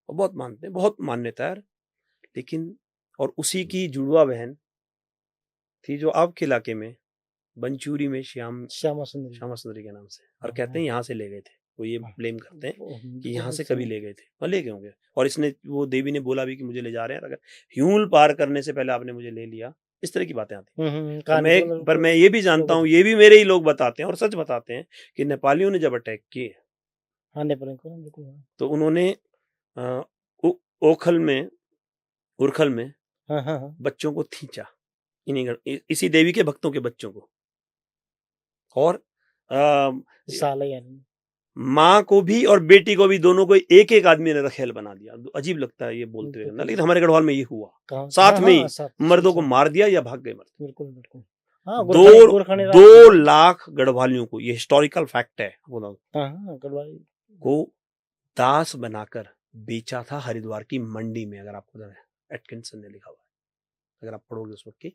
और बहुत मानते हैं, बहुत मान्यता है। लेकिन और उसी की जुड़वा बहन थी जो आपके इलाके में बंचूरी में श्यामा सुंदरी। श्यामा सुंदरी के नाम से, और हाँ, कहते हैं यहाँ से ले गए थे, वो ये हाँ। ब्लेम करते हैं कि बिल्कुल यहाँ से सही। कभी ले गए थे, और ले गए होंगे। और इसने, वो देवी ने बोला भी कि मुझे ले जा रहे हैं, अगर ह्यूल पार करने से पहले आपने मुझे ले लिया, इस तरह की बातें आती हैं। कहानी तो मतलब पर मैं ये भी जानता हूँ, ये भी मेरे ही लोग बताते हैं और सच बताते हैं कि नेपालियों ने जब अटैक किए, हाँ नेपाल को बिल्कुल। हाँ तो उन्होंने ओखल में, उरखल में हाँ हाँ बच्चों को खींचा, इसी देवी के भक्तों के बच्चों को, और साला यानी माँ को भी और बेटी को भी, दोनों को एक एक आदमी ने रखेल बना दिया। अजीब लगता है ये बोलते हुए, बिल्कुल। लेकिन हमारे गढ़वाल में ये हुआ, कहाँ साथ हाँ, में ही हाँ, साथ मर्दों को साथ। मार दिया या भाग गए मर्द। बिल्कुल बिल्कुल। हाँ गोरखानी 2 लाख गढ़वालियों को, ये हिस्टोरिकल फैक्ट है, हाँ हाँ गढ़वाली को दास बनाकर बेचा था हरिद्वार की मंडी में। अगर आपको एटकिंसन ने लिखा हुआ है, अगर आप पढ़ोगे उस वक्त की,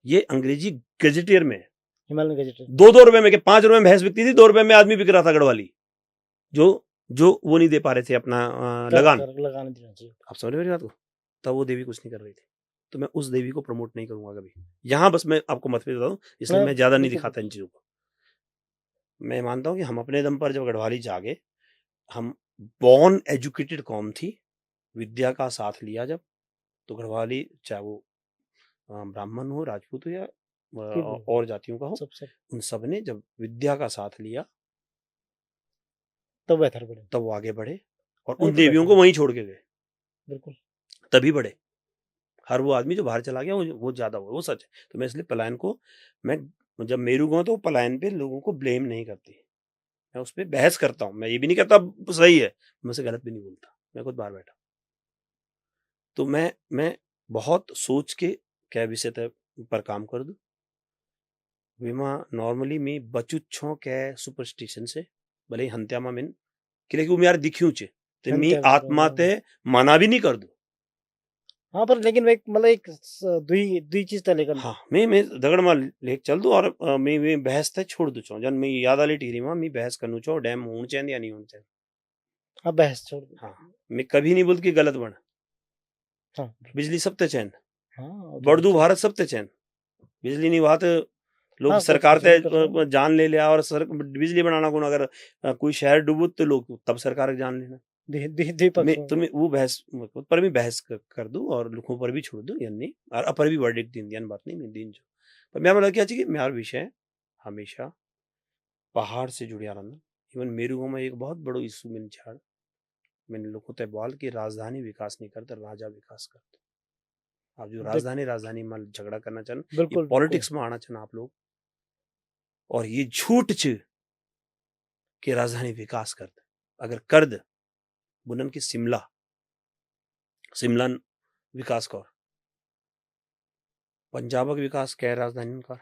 ये अंग्रेजी गजेटियर में है। हिमालयन गजेटियर 2-2 रुपए में, 5 रुपए में भैंस बिकती थी, 2 रुपए में आदमी बिक रहा था गढ़वाली, जो वो नहीं दे पा रहे थे अपना लगान। लगान देना चाहिए। आप समझ रहे हो बात को? तब वो देवी कुछ नहीं कर रही थी। तो मैं उस देवी को प्रमोट नहीं करूंगा कभी यहाँ, बस मैं आपको मतभेद बता दूं, इसलिए मैं ज्यादा नहीं दिखाता इन चीजों को। मैं मानता हूं कि हम अपने दम पर जब गढ़वाली जागे, हम बॉर्न एजुकेटेड कौम थी, विद्या का साथ लिया जब, तो गढ़वाली चाहे वो ब्राह्मण हो, राजपूत हो, या और जातियों का हो, उन सब ने जब विद्या का साथ लिया, तब बेहतर बढ़े, तब वो आगे बढ़े, और उन देवियों को वहीं छोड़ के गए, बिल्कुल तभी बढ़े। हर वो आदमी जो बाहर चला गया वो ज्यादा हुआ, वो सच है। तो मैं इसलिए पलायन को, मैं जब मेरू गया तो पलायन पे लोगों को ब्लेम नहीं करती, मैं उस पर बहस करता हूँ। मैं ये भी नहीं कहता सही है, मैं उसे गलत भी नहीं बोलता, मैं खुद बाहर बैठा। तो मैं बहुत सोच के क्या विषय पर काम कर दूं। विमा नॉर्मली मी बचुच्छों के सुपरस्टिशन से भले हंत्यामा मिन कि वो यार दिख्यूं चे तो मी आत्मा ते मना भी नहीं कर दूं। हाँ पर लेकिन एक मतलब एक दुई चीज तय लेकर, हाँ मैं दगड़ में लेक चल दूं, और मैं बहस ते छोड़ दूं छो, जन मैं याद आली टीरी में मैं बहस करनू छो डैम होने चाहिए या नहीं होने चाहिए। हाँ बहस छोड़ दो। हाँ मैं कभी नहीं बोलती कि गलत बन। हाँ बिजली सब ते चैन, हाँ बड़दू भारत सब ते चैन, बिजली नहीं बात लोग हाँ, सरकार ते जान ले लिया, और बिजली बनाना को अगर कोई शहर डूबू तो लोग तब सरकार जान लेना। तुम्हें वो बहस पर भी बहस कर दूं, और लोगों पर भी छोड़ दूं, यानी और अपर भी वर्डिक्ट दिन बात नहीं मैं दिन जो, पर मैं बोला क्या चाहिए, मेरा विषय हमेशा पहाड़ से जुड़िया रहना। इवन मेरू गांव में एक बहुत बड़ो इशू मैंने छाड़, मैंने लोगों तय बोल की राजधानी विकास नहीं करता, राजा विकास करते। आप जो राजधानी में झगड़ा करना चाहना, ये पॉलिटिक्स में आना चाहना आप लोग, और ये झूठ च कि राजधानी विकास कर दे, अगर कर दे बुनन की शिमला विकास कर, पंजाब का विकास क्या राजधानी कर,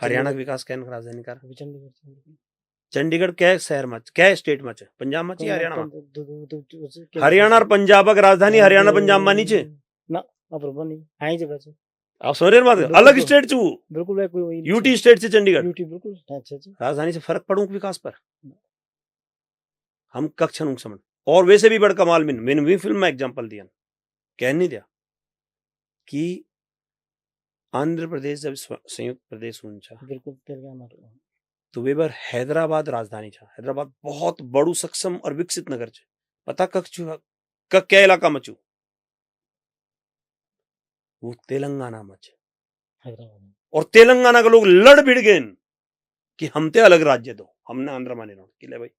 हरियाणा का विकास क्या राजधानी कर, चंडीगढ़ क्या शहर मच, क्या स्टेट मच, पंजाब मच या हरियाणा में, हरियाणा और पंजाब का राजधानी हरियाणा पंजाब में नीचे ना नहीं आई जगह से आप समझ रहे हैं बात, अलग स्टेट से, बिल्कुल यूटी स्टेट से चंडीगढ़, यूटी बिल्कुल अच्छा राजधानी से फर्क पड़ू विकास पर हम कक्षण समझ। और वैसे भी बड़ कमाल मैंने भी फिल्म में एग्जांपल दिया, कह नहीं दिया कि आंध्र प्रदेश जब संयुक्त प्रदेश हुआ, बिल्कुल तेलंगाना, तो वे बार हैदराबाद राजधानी था। हैदराबाद बहुत बड़ू सक्षम और विकसित नगर छे, पता क्या इलाका में छू, वो तेलंगाना में छे, और तेलंगाना के लोग लड़ भिड़ गए कि हम ते अलग राज्य दो, हमने आंध्र माने रहो कि ले भाई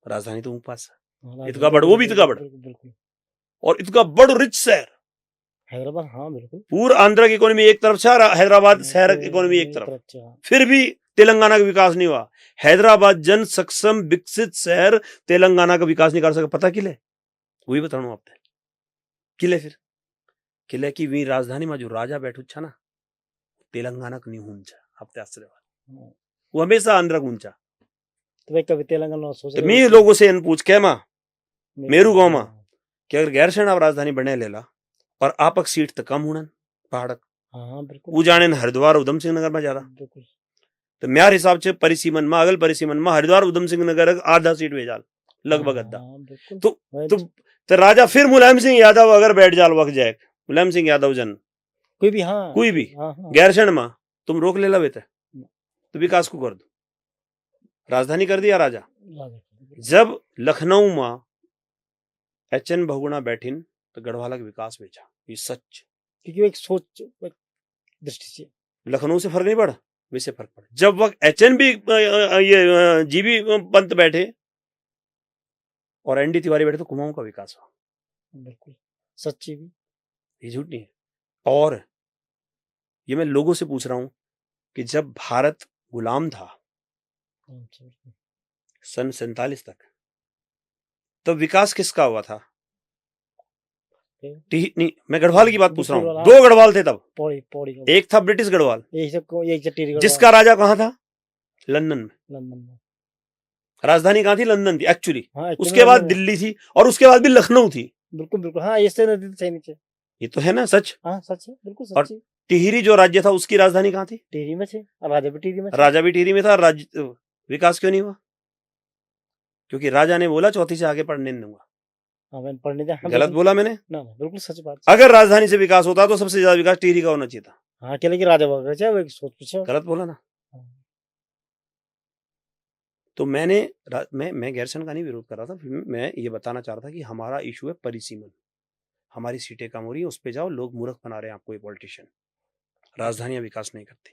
राजधानी तो पास है, इतका बड़, वो भी इतका बड़, और इतका बड़ रिच शहर हैदराबाद। हाँ बिल्कुल, पूरा आंध्र की इकोनॉमी एक तरफ से, हैदराबाद शहर की इकोनॉमी एक तरफ, फिर भी तेलंगाना का विकास नहीं हुआ। हैदराबाद जन सक्षम विकसित शहर तेलंगाना का विकास नहीं कर सका, पता किले, वही बता रहा आपने किले, फिर किले की वी राजधानी में जो राजा बैठू छा ना, तेलंगाना का नहीं ऊंचा, हफ्ते आश्चर्य वो हमेशा आंध्र का ऊंचा। तो भाई कभी तेलंगाना सोच तो मैं लोगों से पूछ के मां मेरू गांव में कि अगर गैर सेना राजधानी बने लेला और आपक सीट तो कम होना पहाड़, हाँ बिल्कुल, वो जाने हरिद्वार उधम सिंह नगर में ज्यादा, तो म्यार हिसाब से परिसीमन में अगल परिसीमन में हरिद्वार उधम सिंह नगर आधा सीट भेजाल लगभग अद्धा। बिल्कुल तो वही तो तो राजा फिर मुलायम सिंह यादव अगर बैठ जाल वक्त जाए मुलायम सिंह यादव जन कोई भी, हाँ कोई भी हाँ हाँ गैरसैंण में तुम रोक ले लवे थे तो विकास को कर दो, राजधानी कर दिया राजा। जब लखनऊ में एच.एन. बहुगुणा बैठिन तो गढ़वाला का विकास बेचा, ये सच, क्योंकि वो एक सोच, एक दृष्टि से लखनऊ से फर्क नहीं पड़ा, वैसे फर्क पड़ा। जब वक्त एच.एन. भी ये जीबी पंत बैठे और एन.डी. तिवारी बैठे तो कुमाऊं का विकास हुआ। बिल्कुल सच्ची भी, ये झूठ नहीं है। और ये मैं लोगों से पूछ रहा हूं कि जब भारत गुलाम था सन 47 तक, तब विकास किसका हुआ था? नहीं, मैं गढ़वाल की बात पूछ रहा हूँ। 2 गढ़वाल थे तब, पौड़ी पौड़ी का, एक था ब्रिटिश गढ़वाल, एक टिहरी गढ़वाल, जिसका राजा कहाँ था? लंदन में। लंदन में, राजधानी कहाँ थी? लंदन थी एक्चुअली। हाँ, उसके बाद दिल्ली थी और उसके बाद भी लखनऊ थी। बिल्कुल बिल्कुल, हाँ इससे नदी से नीचे, ये तो है ना सच। हाँ सच है, बिल्कुल और सच्ची। टिहरी जो राज्य था उसकी राजधानी कहाँ थी? टिहरी में थे, और राजा भी टिहरी में थे। राजा भी टिहरी में था। राज्य विकास क्यों नहीं हुआ? क्योंकि राजा ने बोला चौथी से आगे पढ़ने नहीं दूंगा। हाँ मैंने पढ़ने दिया, हाँ, गलत बोला मैंने? ना बिल्कुल सच बात। अगर राजधानी से विकास होता तो सबसे ज्यादा विकास टिहरी का होना चाहिए था। हाँ अकेले की राजा वगैरह चाहे वो एक सोच पीछे। गलत बोला ना। तो मैं गैरसैंण का नहीं विरोध कर रहा था, मैं ये बताना चाह रहा था कि हमारा इशू है परिसीमन। हमारी सीटें कम हो रही है, उस पे जाओ, लोग मूर्ख बना रहे हैं आपको, ये पॉलिटिशियन। राजधानियां विकास नहीं करती,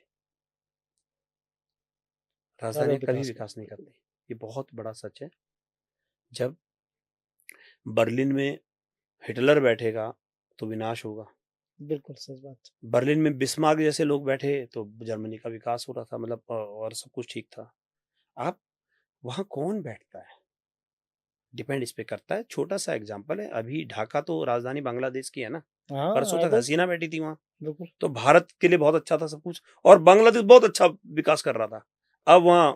राजधानियां कभी विकास नहीं करती, ये बहुत बड़ा सच है। जब बर्लिन में हिटलर बैठेगा तो विनाश होगा। बिल्कुल सच बात। बर्लिन में बिस्मार्क जैसे लोग बैठे तो जर्मनी का विकास हो रहा था, मतलब और सब कुछ ठीक था। आप वहां कौन बैठता है डिपेंड इस पे करता है। छोटा सा एग्जांपल है, अभी ढाका तो राजधानी बांग्लादेश की है ना, परसों तक हसीना बैठी थी वहां, तो भारत के लिए बहुत अच्छा था सब कुछ, और बांग्लादेश बहुत अच्छा विकास कर रहा था। अब वहां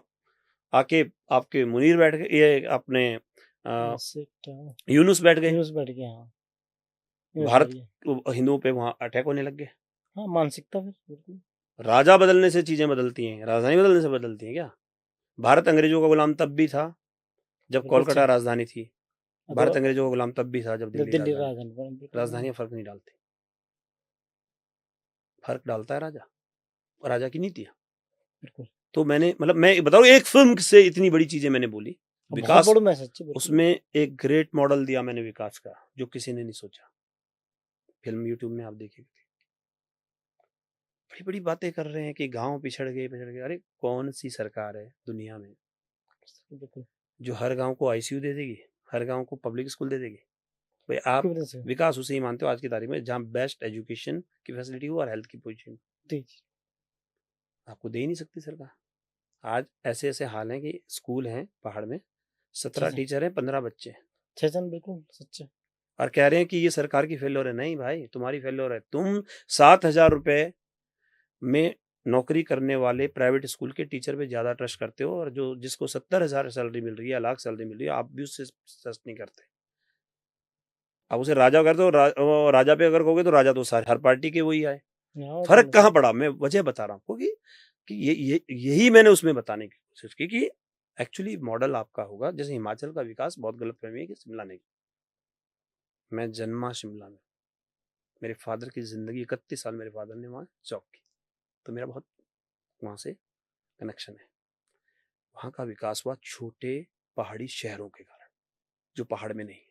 आके आपके मुनीर बैठ गए, ये अपने यूनुस बैठ गए, भारत हिंदुओं पे वहां अटैक होने लग गए। हाँ मानसिकता फिर, राजा बदलने से चीजें बदलती हैं, राजधानी बदलने से बदलती हैं क्या? भारत अंग्रेजों का गुलाम तब भी था जब कोलकाता राजधानी थी, भारत अंग्रेजों का गुलाम तब भी था जब दिल्ली राजधानी। राजधानियां फर्क नहीं डालती, फर्क डालता है राजा, राजा की नीतियां। तो मैंने मतलब मैं बताऊं, एक फिल्म से इतनी बड़ी चीजें मैंने बोली, विकास, उसमें एक ग्रेट मॉडल दिया मैंने विकास का जो किसी ने नहीं सोचा। फिल्म यूट्यूब में आप देखिए, बड़ी बड़ी बातें कर रहे हैं कि गांव पिछड़ गए। अरे कौन सी सरकार है दुनिया में जो हर गांव को आईसीयू दे देगी, हर गांव को पब्लिक स्कूल दे देगी? भाई आप विकास उसे ही मानते हो आज की तारीख में जहां बेस्ट एजुकेशन की फैसिलिटी हो और हेल्थ की पोजीशन आपको दे ही नहीं सकती सरकार। आज ऐसे ऐसे हाल हैं कि स्कूल हैं पहाड़ में, 17 टीचर हैं, 15 बच्चे, बिल्कुल सच्चे, और कह रहे हैं कि ये सरकार की फेल्योर है। नहीं भाई, तुम्हारी फेल्योर है। तुम 7,000 रुपए में नौकरी करने वाले प्राइवेट स्कूल के टीचर पे ज्यादा ट्रस्ट करते हो, और जो जिसको 70,000 सैलरी मिल रही है, लाख सैलरी मिल रही है, आप भी उससे ट्रस्ट नहीं करते। आप उसे राजा करते हो, राजा पे अगर कहोगे तो राजा तो सारे हर पार्टी के वही आए। फर्क कहाँ पड़ा? मैं वजह बता रहा हूँ कि यही मैंने उसमें बताने की कोशिश की कि एक्चुअली मॉडल आपका होगा। जैसे हिमाचल का विकास बहुत गलत फहमी है कि शिमला नहीं। मैं जन्मा शिमला में, मेरे फादर की जिंदगी 31 साल मेरे फादर ने वहाँ जॉब की, तो मेरा बहुत वहाँ से कनेक्शन है। वहाँ का विकास हुआ छोटे पहाड़ी शहरों के कारण, जो पहाड़ में नहीं।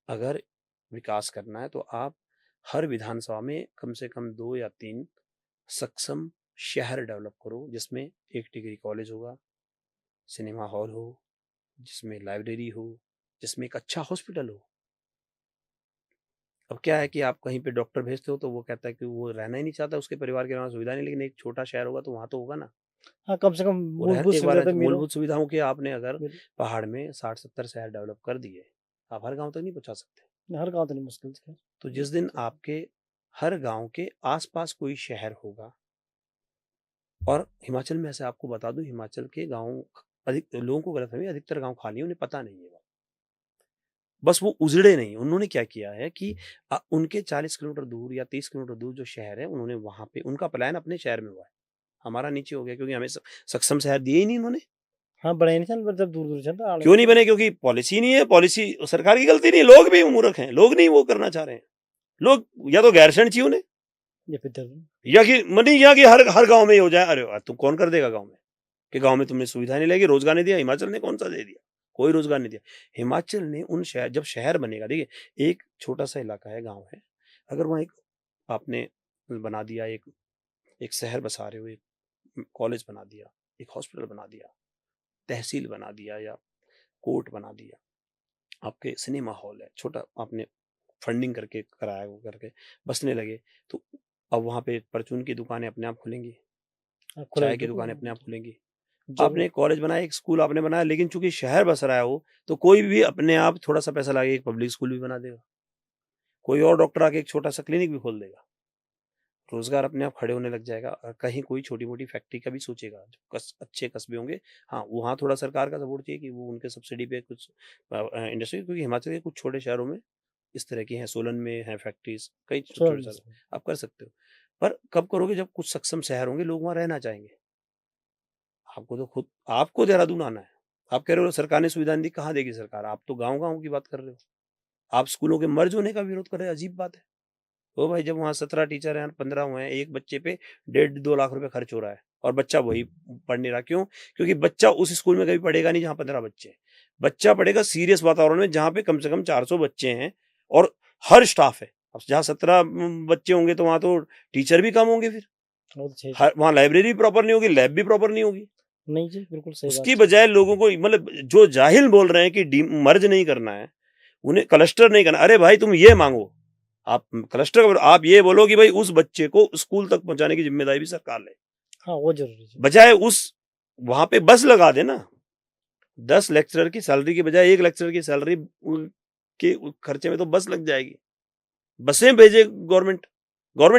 अगर विकास करना है तो आप हर विधानसभा में कम से कम 2 या 3 सक्षम शहर डेवलप करो, जिसमें एक डिग्री कॉलेज होगा, सिनेमा हॉल हो, जिसमें लाइब्रेरी हो, जिसमें एक अच्छा हॉस्पिटल हो। अब क्या है कि आप कहीं पे डॉक्टर भेजते हो तो वो कहता है कि वो रहना ही नहीं चाहता, उसके परिवार के वहाँ सुविधा नहीं, लेकिन एक छोटा शहर होगा तो वहाँ तो होगा ना। हाँ कम से कम मूलभूत सुविधाओं के आपने अगर पहाड़ में 60-70 शहर डेवलप कर दिए, आप हर गांव तक नहीं पहुंचा सकते। हर गांव तो नहीं, मुश्किल है। तो जिस दिन आपके हर गांव के आसपास कोई शहर होगा, और हिमाचल में ऐसे आपको बता दूं, हिमाचल के गांव अधिक लोगों को गलत है, अधिकतर गांव खाली, उन्हें पता नहीं है, बस वो उजड़े नहीं। उन्होंने क्या किया है कि उनके 40 किलोमीटर दूर या 30 किलोमीटर दूर जो शहर है, उन्होंने वहां पे उनका पलायन अपने शहर में हुआ है। हमारा नीचे हो गया क्योंकि हमें सक्षम शहर दिए ही नहीं इन्होंने। हाँ बड़े नहीं चल, जब दूर दूर चलता क्यों नहीं बने? क्योंकि पॉलिसी नहीं है। पॉलिसी सरकार की गलती नहीं, लोग भी मूर्ख हैं, लोग नहीं वो करना चाह रहे हैं। लोग या तो गैरसैंण चाहिए उन्हें, ये फिर या कि मनी या कि हर गांव में ही हो जाए। अरे वाह, तुम कौन कर देगा गांव में? कि गांव में तुमने सुविधा नहीं लगी, रोजगार नहीं दिया। हिमाचल ने कौन सा दे दिया? कोई रोजगार नहीं दिया। हिमाचल ने उन शहर, जब शहर बनेगा, देखिए एक छोटा सा इलाका है, गांव है, अगर वहां एक आपने बना दिया, एक शहर बसा रहे हो, एक कॉलेज बना दिया, एक हॉस्पिटल बना दिया, तहसील बना दिया या कोर्ट बना दिया, आपके सिनेमा हॉल है छोटा, आपने फंडिंग करके कराया, वो करके बसने लगे, तो अब वहां पे परचून की दुकानें अपने आप खुलेंगी, चाय की दुकानें अपने आप खुलेंगी। आपने एक कॉलेज बनाया, एक स्कूल आपने बनाया, लेकिन चूंकि शहर बस रहा है वो, तो कोई भी अपने आप थोड़ा सा पैसा लगा एक पब्लिक स्कूल भी बना देगा, कोई और डॉक्टर आके एक छोटा सा क्लिनिक भी खोल देगा, रोजगार अपने आप खड़े होने लग जाएगा। और कहीं कोई छोटी मोटी फैक्ट्री का भी सोचेगा, जो अच्छे कस्बे होंगे, हाँ वहाँ थोड़ा सरकार का सपोर्ट चाहिए कि वो उनके सब्सिडी पे कुछ इंडस्ट्री, क्योंकि हिमाचल के कुछ छोटे शहरों में इस तरह की हैं, सोलन में है फैक्ट्रीज, कई छोटे शहर आप कर सकते हो। पर कब करोगे? जब कुछ सक्षम शहर होंगे, लोग वहाँ रहना चाहेंगे। आपको तो खुद, आपको देहरादून आना है, आप कह रहे हो सरकार ने सुविधा नहीं दी, कहाँ देगी सरकार? आप तो गाँव गाँव की बात कर रहे हो, आप स्कूलों के मर्ज होने का विरोध कर रहे हैं, अजीब बात है। ओ भाई, जब वहाँ 17 टीचर हैं, 15 हुए हैं, एक बच्चे पे 1.5-2 लाख रुपए खर्च हो रहा है और बच्चा वही पढ़ नहीं रहा। क्यों? क्योंकि बच्चा उस स्कूल में कभी पढ़ेगा नहीं जहाँ 15 बच्चे हैं। बच्चा पढ़ेगा सीरियस वातावरण में जहाँ पे कम से कम 400 बच्चे हैं और हर स्टाफ है। अब जहाँ 17 बच्चे होंगे तो वहाँ तो टीचर भी कम होंगे, फिर वहाँ लाइब्रेरी प्रॉपर नहीं होगी, लैब भी प्रॉपर नहीं होगी। नहीं जी, बिल्कुल सही। उसकी बजाय लोगों को, मतलब जो जाहिल बोल रहे हैं कि मर्ज नहीं करना है, उन्हें क्लस्टर नहीं करना। अरे भाई, तुम ये मांगो, आप क्लस्टर, आप ये बोलो कि भाई उस बच्चे को स्कूल तक पहुंचाने की जिम्मेदारी भी सरकार ले। हाँ वो जरूरी है। बजाय उस वहां पे बस लगा देना, 10 लेक्चरर की सैलरी की बजाय 1 लेक्चरर की सैलरी के खर्चे में तो बस लग जाएगी। बसें भेजे गवर्नमेंट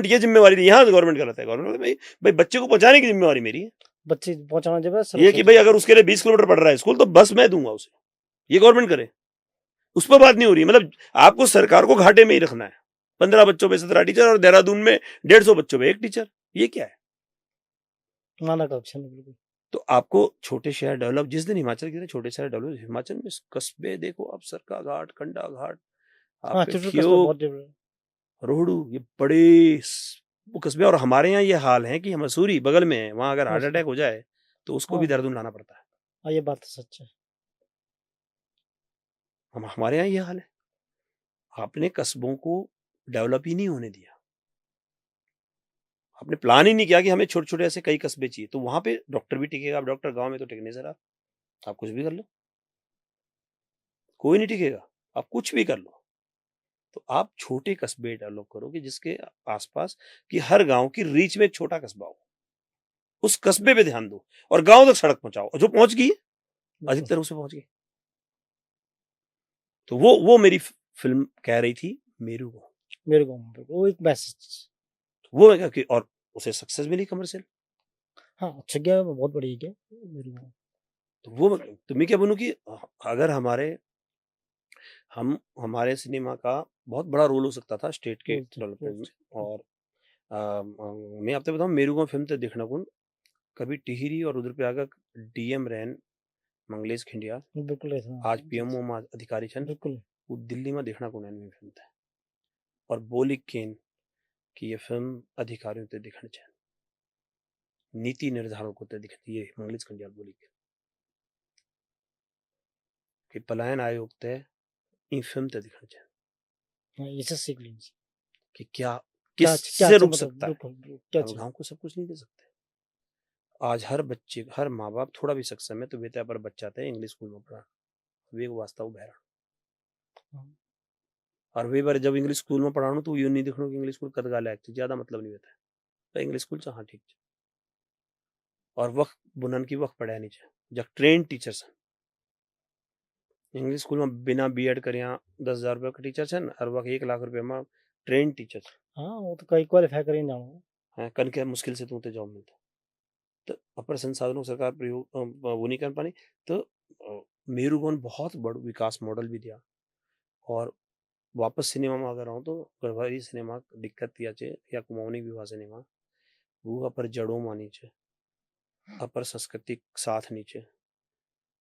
ये जिम्मेवारी नहीं, यहाँ गवर्नमेंट का रहता है। गवर्नमेंट भाई बच्चे को पहुंचाने की जिम्मेवारी मेरी है, बच्चे पहुंचाना जब ये कि भाई अगर उसके लिए 20 किलोमीटर पड़ रहा है स्कूल, तो बस मैं दूंगा उसे, ये गवर्नमेंट करे। उस पर बात नहीं हो रही। मतलब आपको सरकार को घाटे में ही रखना है। 15 बच्चों पे 17 टीचर और देहरादून में 150 बच्चों पे 1 टीचर, ये क्या है? माना करप्शन बिल्कुल। तो आपको छोटे शहर डेवलप, जिस दिन हिमाचल की छोटे शहर डेवलप, हिमाचल में कस्बे देखो आप, सरका घाट, कंडा घाट, रोहडू, ये बड़े वो कस्बे। और हमारे यहाँ ये हाल है कि मसूरी बगल में है, वहां अगर हार्ट अटैक हो जाए तो उसको भी देहरादून लाना पड़ता है। ये बात तो सच है। हमारे यहाँ ये हाल है। आपने कस्बों को डेवलप ही नहीं होने दिया, आपने प्लान ही नहीं किया कि हमें छोटे छोटे ऐसे कई कस्बे चाहिए, तो वहां पे डॉक्टर भी टिकेगा। अब डॉक्टर गांव में तो टिकने जरा, आप कुछ भी कर लो, कोई नहीं टिकेगा, आप कुछ भी कर लो। तो आप छोटे कस्बे डेवलप करो कि जिसके आसपास कि हर गांव की रीच में एक छोटा कस्बा हो, उस कस्बे पे ध्यान दो और गांव तक सड़क पहुंचाओ, और जो पहुंच गई अधिकतर उसे पहुंच गई। तो वो मेरी फिल्म कह रही थी मेरू को, वो एक मैसेज, वो और उसे सक्सेस मिली कमर्शियल। हाँ अच्छा गया, बहुत बढ़िया गया मेरू को। तो वो तुम्हें क्या बनू कि अगर हमारे सिनेमा का बहुत बड़ा रोल हो सकता था स्टेट के डेवलपमेंट में। और मैं आपको बताऊं, मेरू फिल्म तो देखना कौन कभी टिहरी और रुद्रप्रयाग डीएम रैन मंगलेश खिंडिया बिल्कुल आज पीएमओ अधिकारी छन बिल्कुल वो दिल्ली में देखना कौन है फिल्म था। और बोली केन कि ये फिल्म अधिकारियों ते दिखण चाहिए, नीति निर्धारकों को ते दिखती है। मंगलेश खिंडिया बोली कि पलायन आयोग ते इन फिल्म ते दिखण चाहिए, ये सीख लीजिए कि क्या किससे रुक सकता है। गांव को सब कुछ नहीं दे सकते। आज हर बच्चे, हर माँ बाप थोड़ा भी सक्षम है तो बेटा पर बच्चा है इंग्लिश स्कूल में पढ़ा, वे वास्ता बहरा। और वे बार जब इंग्लिश स्कूल में पढ़ाणु तो ये नहीं देखणु कि इंग्लिश स्कूल कद गाला ज्यादा मतलब नहीं होता है, तो इंग्लिश स्कूल हाँ ठीक है। और वक्त बुनन की वक्त पढ़ाया नहीं चाहिए, जब ट्रेन टीचर सन इंग्लिश स्कूल में बिना बीएड कर 10,000 रुपये का टीचर छन और वक्त 1 लाख रुपये में ट्रेन टीचर। हाँ वो तो कई क्वालिफाई करें जाऊँ हाँ कन के मुश्किल से तुमते जॉब मिलता। तो अपर संसाधनों सरकार प्रयोग वो नहीं कर पानी। तो मेरुगोन बहुत बड़ा विकास मॉडल भी दिया। और वापस सिनेमा में अगर आऊँ तो गढ़वाली सिनेमा दिक्कत थी या कुमाऊनी विवाह सिनेमा वो पर जड़ों मानी छे। अपर सांस्कृतिक साथ नीचे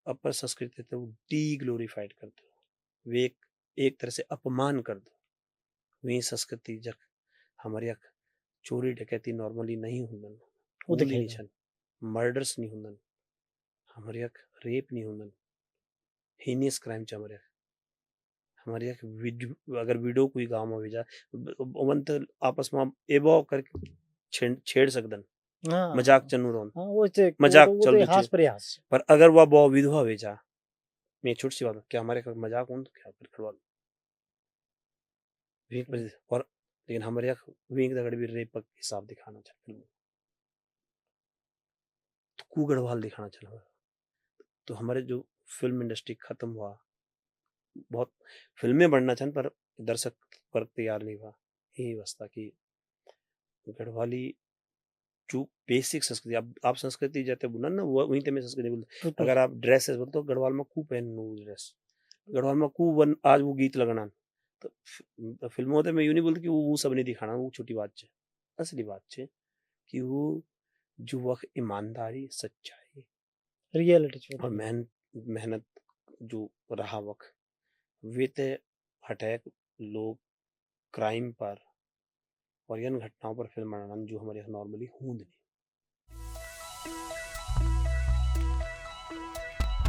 अपर संस्कृति तो डी ग्लोरीफाइड कर दो वे एक तरह से अपमान कर दो वे संस्कृति जख हमारे यख चोरी डकैती नॉर्मली नहीं हुंदन वो हुंदी नहीं दिखेगा छन मर्डर्स नहीं हुंदन हमारे यख रेप नहीं हुंदन हीनियस क्राइम च हमारे यख अगर वीडियो कोई गांव में भेजा वन तो आपस में एबो कर छेड़ सकदन हाँ मजाक चन्नू रोन हाँ वो चे- मजाक वो चल तो रही हास छे प्रयास पर अगर वह बहु विधवा भेजा मैं छोटी सी बात है, क्या हमारे यहाँ मजाक उन क्या कर खड़वा और लेकिन हमारे यहाँ वीक दगड़ भी रेप का हिसाब दिखाना चाहिए फिल्म तो कू गढ़वाल दिखाना चाहिए तो हमारे जो फिल्म इंडस्ट्री खत्म हुआ बहुत फिल्में बनना चाहिए पर दर्शक वर्ग तैयार नहीं हुआ यही अवस्था की गढ़वाली जो बेसिक संस्कृति आप संस्कृति जाते बोला ना वो वहीं ते मैं संस्कृति बोलते अगर आप ड्रेसेस बोलते तो गढ़वाल में कू पहन ड्रेस गढ़वाल में कू वन आज वो गीत लगना तो फिल्मों होते मैं यूं नहीं बोलती कि वो सब नहीं दिखाना वो छोटी बात है असली बात है कि वो जो वक्त ईमानदारी सच्चाई रियलिटी और मेहनत जो रहा वक्त वे ते अटैक लोग क्राइम पर और इन घटनाओं पर फिल्म बनाना जो हमारे यहाँ नॉर्मली होंद नहीं